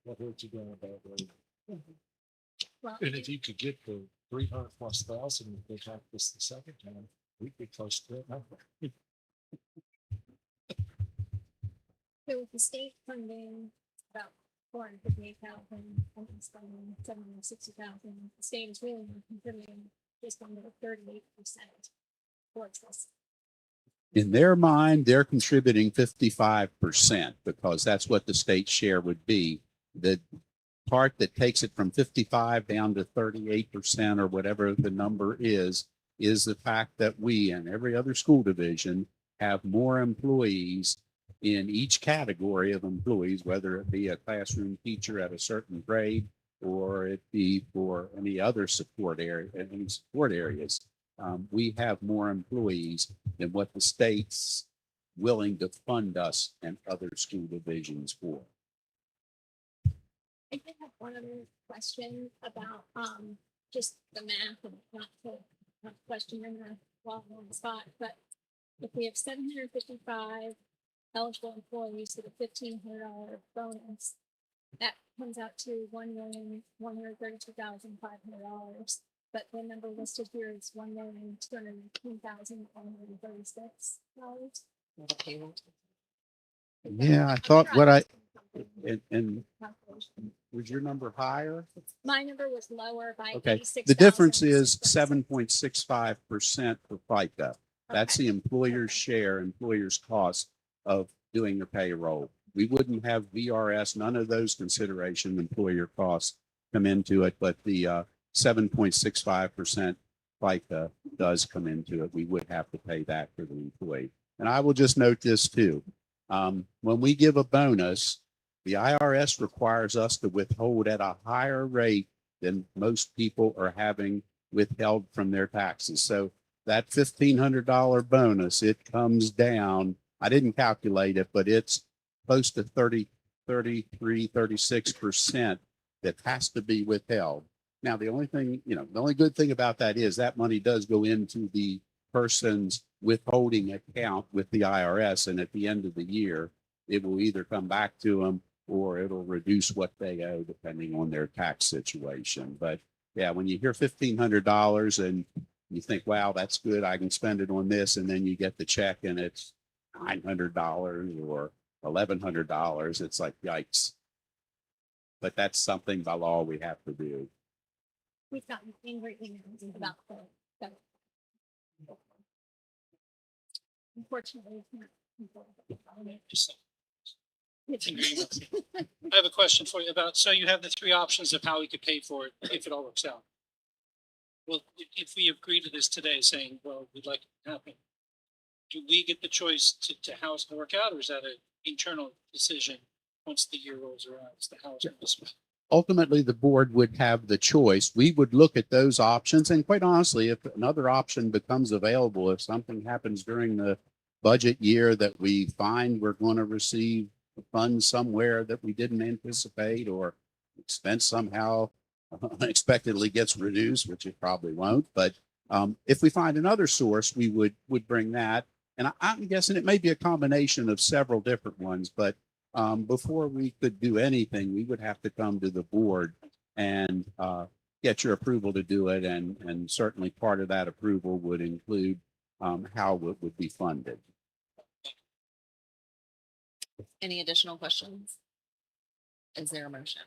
What hurt you going about that? Well, And if you could get the 300,000+, if they have this the second time, we'd be close to that number. So with the state funding about 458,000, and spending 760,000, the state is really contributing just under 38% towards this. In their mind, they're contributing 55% because that's what the state share would be. The part that takes it from 55 down to 38% or whatever the number is the fact that we and every other school division have more employees in each category of employees, whether it be a classroom teacher at a certain grade or it be for any other support area, any support areas. We have more employees than what the state's willing to fund us and other school divisions for. I did have one other question about just the math, and not to question in the while on the spot, but if we have 755 eligible employees with a $1,500 bonus, that comes out to $1,132,500. But the number listed here is $1,218,136. Yeah, I thought and was your number higher? My number was lower by Okay, 86,000. the difference is 7.65% for FICA. That's the employer's share, employer's cost of doing the payroll. We wouldn't have VRS, none of those consideration employer costs come into it, but the 7.65% FICA does come into it. We would have to pay that for the employee. And I will just note this too. When we give a bonus, the IRS requires us to withhold at a higher rate than most people are having withheld from their taxes. So that $1,500 bonus, it comes down. I didn't calculate it, but it's close to 36% that has to be withheld. Now, the only good thing about that is that money does go into the person's withholding account with the IRS. And at the end of the year, it will either come back to them or it'll reduce what they owe depending on their tax situation. But yeah, when you hear $1,500 and you think, wow, that's good, I can spend it on this. And then you get the check and it's $900 or $1,100. It's like, yikes. But that's something by law we have to do. We've gotten angry emails about that. Unfortunately, it's not. I have a question for you about, so you have the three options of how we could pay for it if it all works out. Well, if we agree to this today saying, well, we'd like it to happen, do we get the choice to how it's going to work out, or is that an internal decision once the year rolls around? It's the how it's going to be spent? Ultimately, the board would have the choice. We would look at those options. And quite honestly, if another option becomes available, if something happens during the budget year that we find we're going to receive funds somewhere that we didn't anticipate, or expense somehow unexpectedly gets reduced, which it probably won't. But if we find another source, we would bring that. And I'm guessing it may be a combination of several different ones, but before we could do anything, we would have to come to the board and get your approval to do it. And certainly part of that approval would include how it would be funded. Any additional questions? Is there a motion?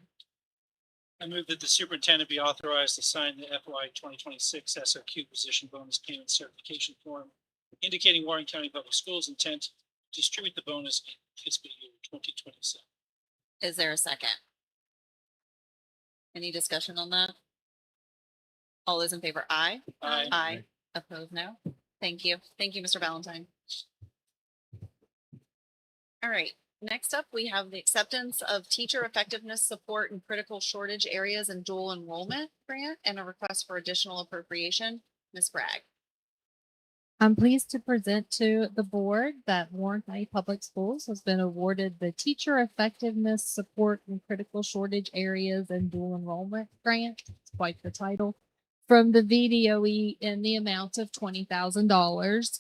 I move that the superintendent be authorized to sign the FY 2026 SOQ position bonus payment certification form indicating Warren County Public Schools intent to distribute the bonus in fiscal year 2027. Is there a second? Any discussion on that? All those in favor, aye. Aye. Aye. Opposed, no. Thank you. Thank you, Mr. Valentine. All right. Next up, we have the acceptance of teacher effectiveness support in critical shortage areas and dual enrollment grant and a request for additional appropriation. Ms. Bragg. I'm pleased to present to the board that Warren County Public Schools has been awarded the Teacher Effectiveness Support in Critical Shortage Areas and Dual Enrollment Grant. It's quite the title. From the VDOE in the amount of $20,000.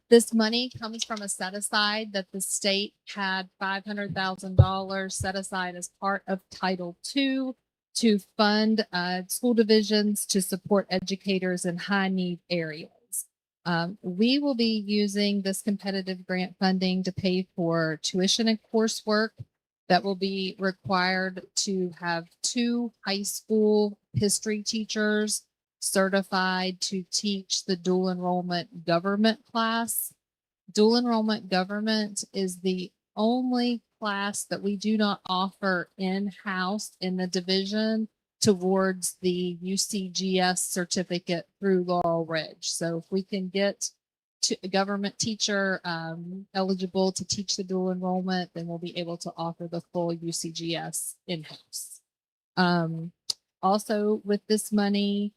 This money comes from a set aside that the state had $500,000 set aside as part of Title II to fund school divisions to support educators in high need areas. We will be using this competitive grant funding to pay for tuition and coursework that will be required to have 2 high school history teachers certified to teach the dual enrollment government class. Dual enrollment government is the only class that we do not offer in-house in the division towards the UCGS certificate through Laurel Ridge. So if we can get a government teacher eligible to teach the dual enrollment, then we'll be able to offer the full UCGS in-house. Also, with this money,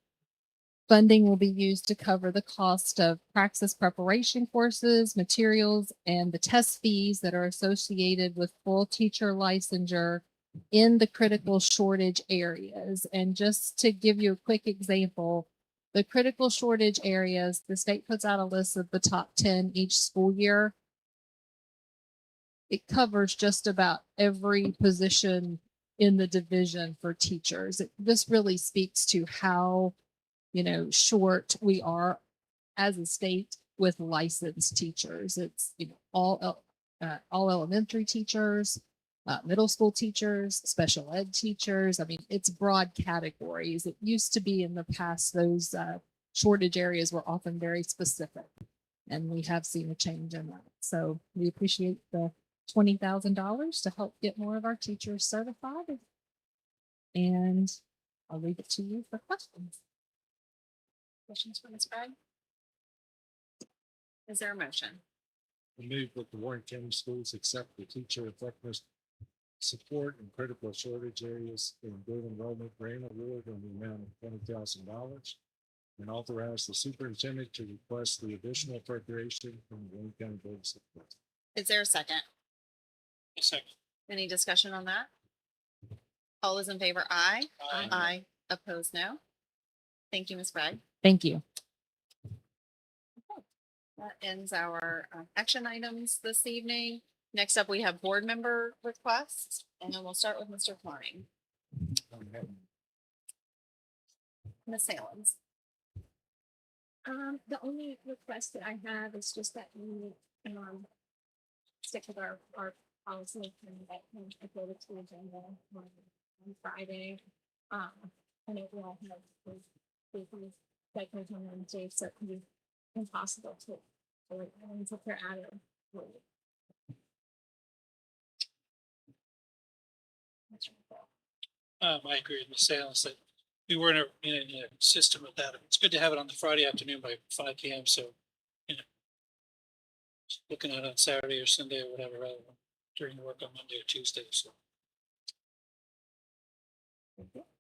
funding will be used to cover the cost of praxis preparation courses, materials, and the test fees that are associated with full teacher licensure in the critical shortage areas. And just to give you a quick example, the critical shortage areas, the state puts out a list of the top 10 each school year. It covers just about every position in the division for teachers. This really speaks to how, short we are as a state with licensed teachers. It's, all elementary teachers, middle school teachers, special ed teachers. I mean, it's broad categories. It used to be in the past, those shortage areas were often very specific, and we have seen a change in that. So we appreciate the $20,000 to help get more of our teachers certified. And I'll leave it to you for questions. Questions for Ms. Bragg? Is there a motion? I move that the Warren County Schools accept the teacher effectiveness support in critical shortage areas in dual enrollment grant award in the amount of $20,000 and authorize the superintendent to request the additional appropriation from the Warren County Board of Supervisors. Is there a second? A second. Any discussion on that? All those in favor, aye. Aye. Aye. Opposed, no. Thank you, Ms. Bragg. Thank you. That ends our action items this evening. Next up, we have board member requests, and then we'll start with Mr. Klein. Ms. Salins. The only request that I have is just that we stick with our policy and that can go to the agenda on Friday. I know we all have cycles on Wednesday, so it can be impossible to until they're out of work. I agree with Ms. Salins that we were in a system of that. It's good to have it on the Friday afternoon by 5 p.m. So, looking at it on Saturday or Sunday or whatever, rather than during work on Monday or Tuesday. So,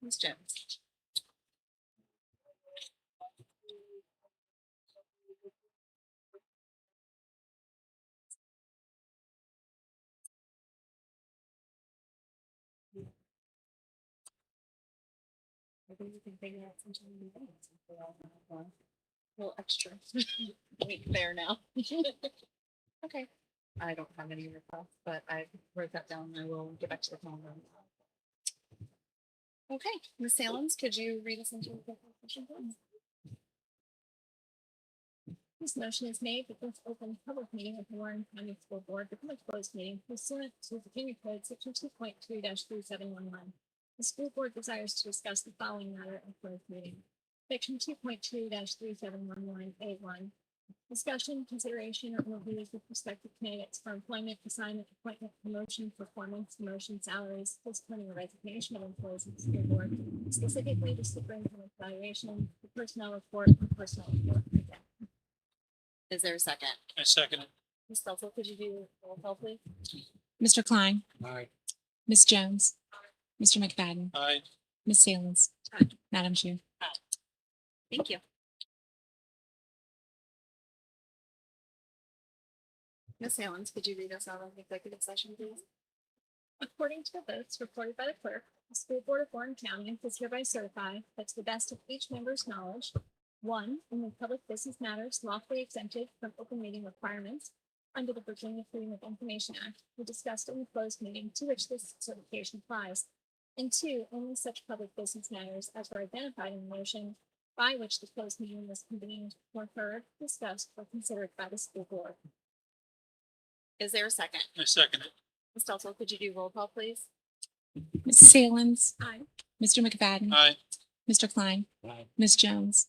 Ms. Jones. I think you can figure out some things. A little extra. Wait, fair now. Okay. I don't have any requests, but I wrote that down and I will get back to the phone. Okay, Ms. Salins, could you read us into the session, please? This motion is made that this open public meeting of the Warren County School Board become a closed meeting pursuant to Virginia Code Section 2.2-3711. The school board desires to discuss the following matter in closed meeting. Section 2.2-3711A1. Discussion, consideration, or reviews with prospective candidates for employment, assignment, appointment, promotion, performance, demotion, salaries, disciplining, or resignation of employees of the school board, specifically the superintendent's evaluation, the personnel report, and personnel report. Is there a second? I second it. Ms. Stelzel, could you do roll call, please? Mr. Klein, Aye. Ms. Jones, Mr. McFadden, Aye. Ms. Salins, Madam Chair. Thank you. Ms. Salins, could you read us out of the executive session, please? According to the votes reported by the clerk, the school board of Warren County does hereby certify that to the best of each member's knowledge, one, only public business matters lawfully exempted from open meeting requirements under the Virginia Freedom of Information Act were discussed in the closed meeting to which this certification applies. And two, only such public business matters as were identified in the motion by which the closed meeting was convened were heard, discussed, or considered by the school board. Is there a second? I second it. Ms. Stelzel, could you do roll call, please? Mrs. Salins, Aye. Mr. McFadden, Aye. Mr. Klein, Aye. Ms. Jones,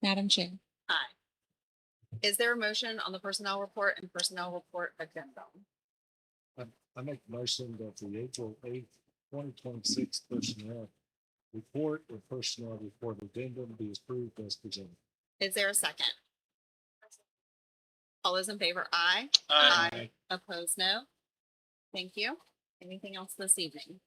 Madam Chair. Aye. Is there a motion on the personnel report and personnel report addendum? I make the motion that the April 8th, 2026 personnel report or personnel report addendum be approved as presented. Is there a second? All those in favor, aye. Aye. Opposed, no. Thank you. Anything else this evening?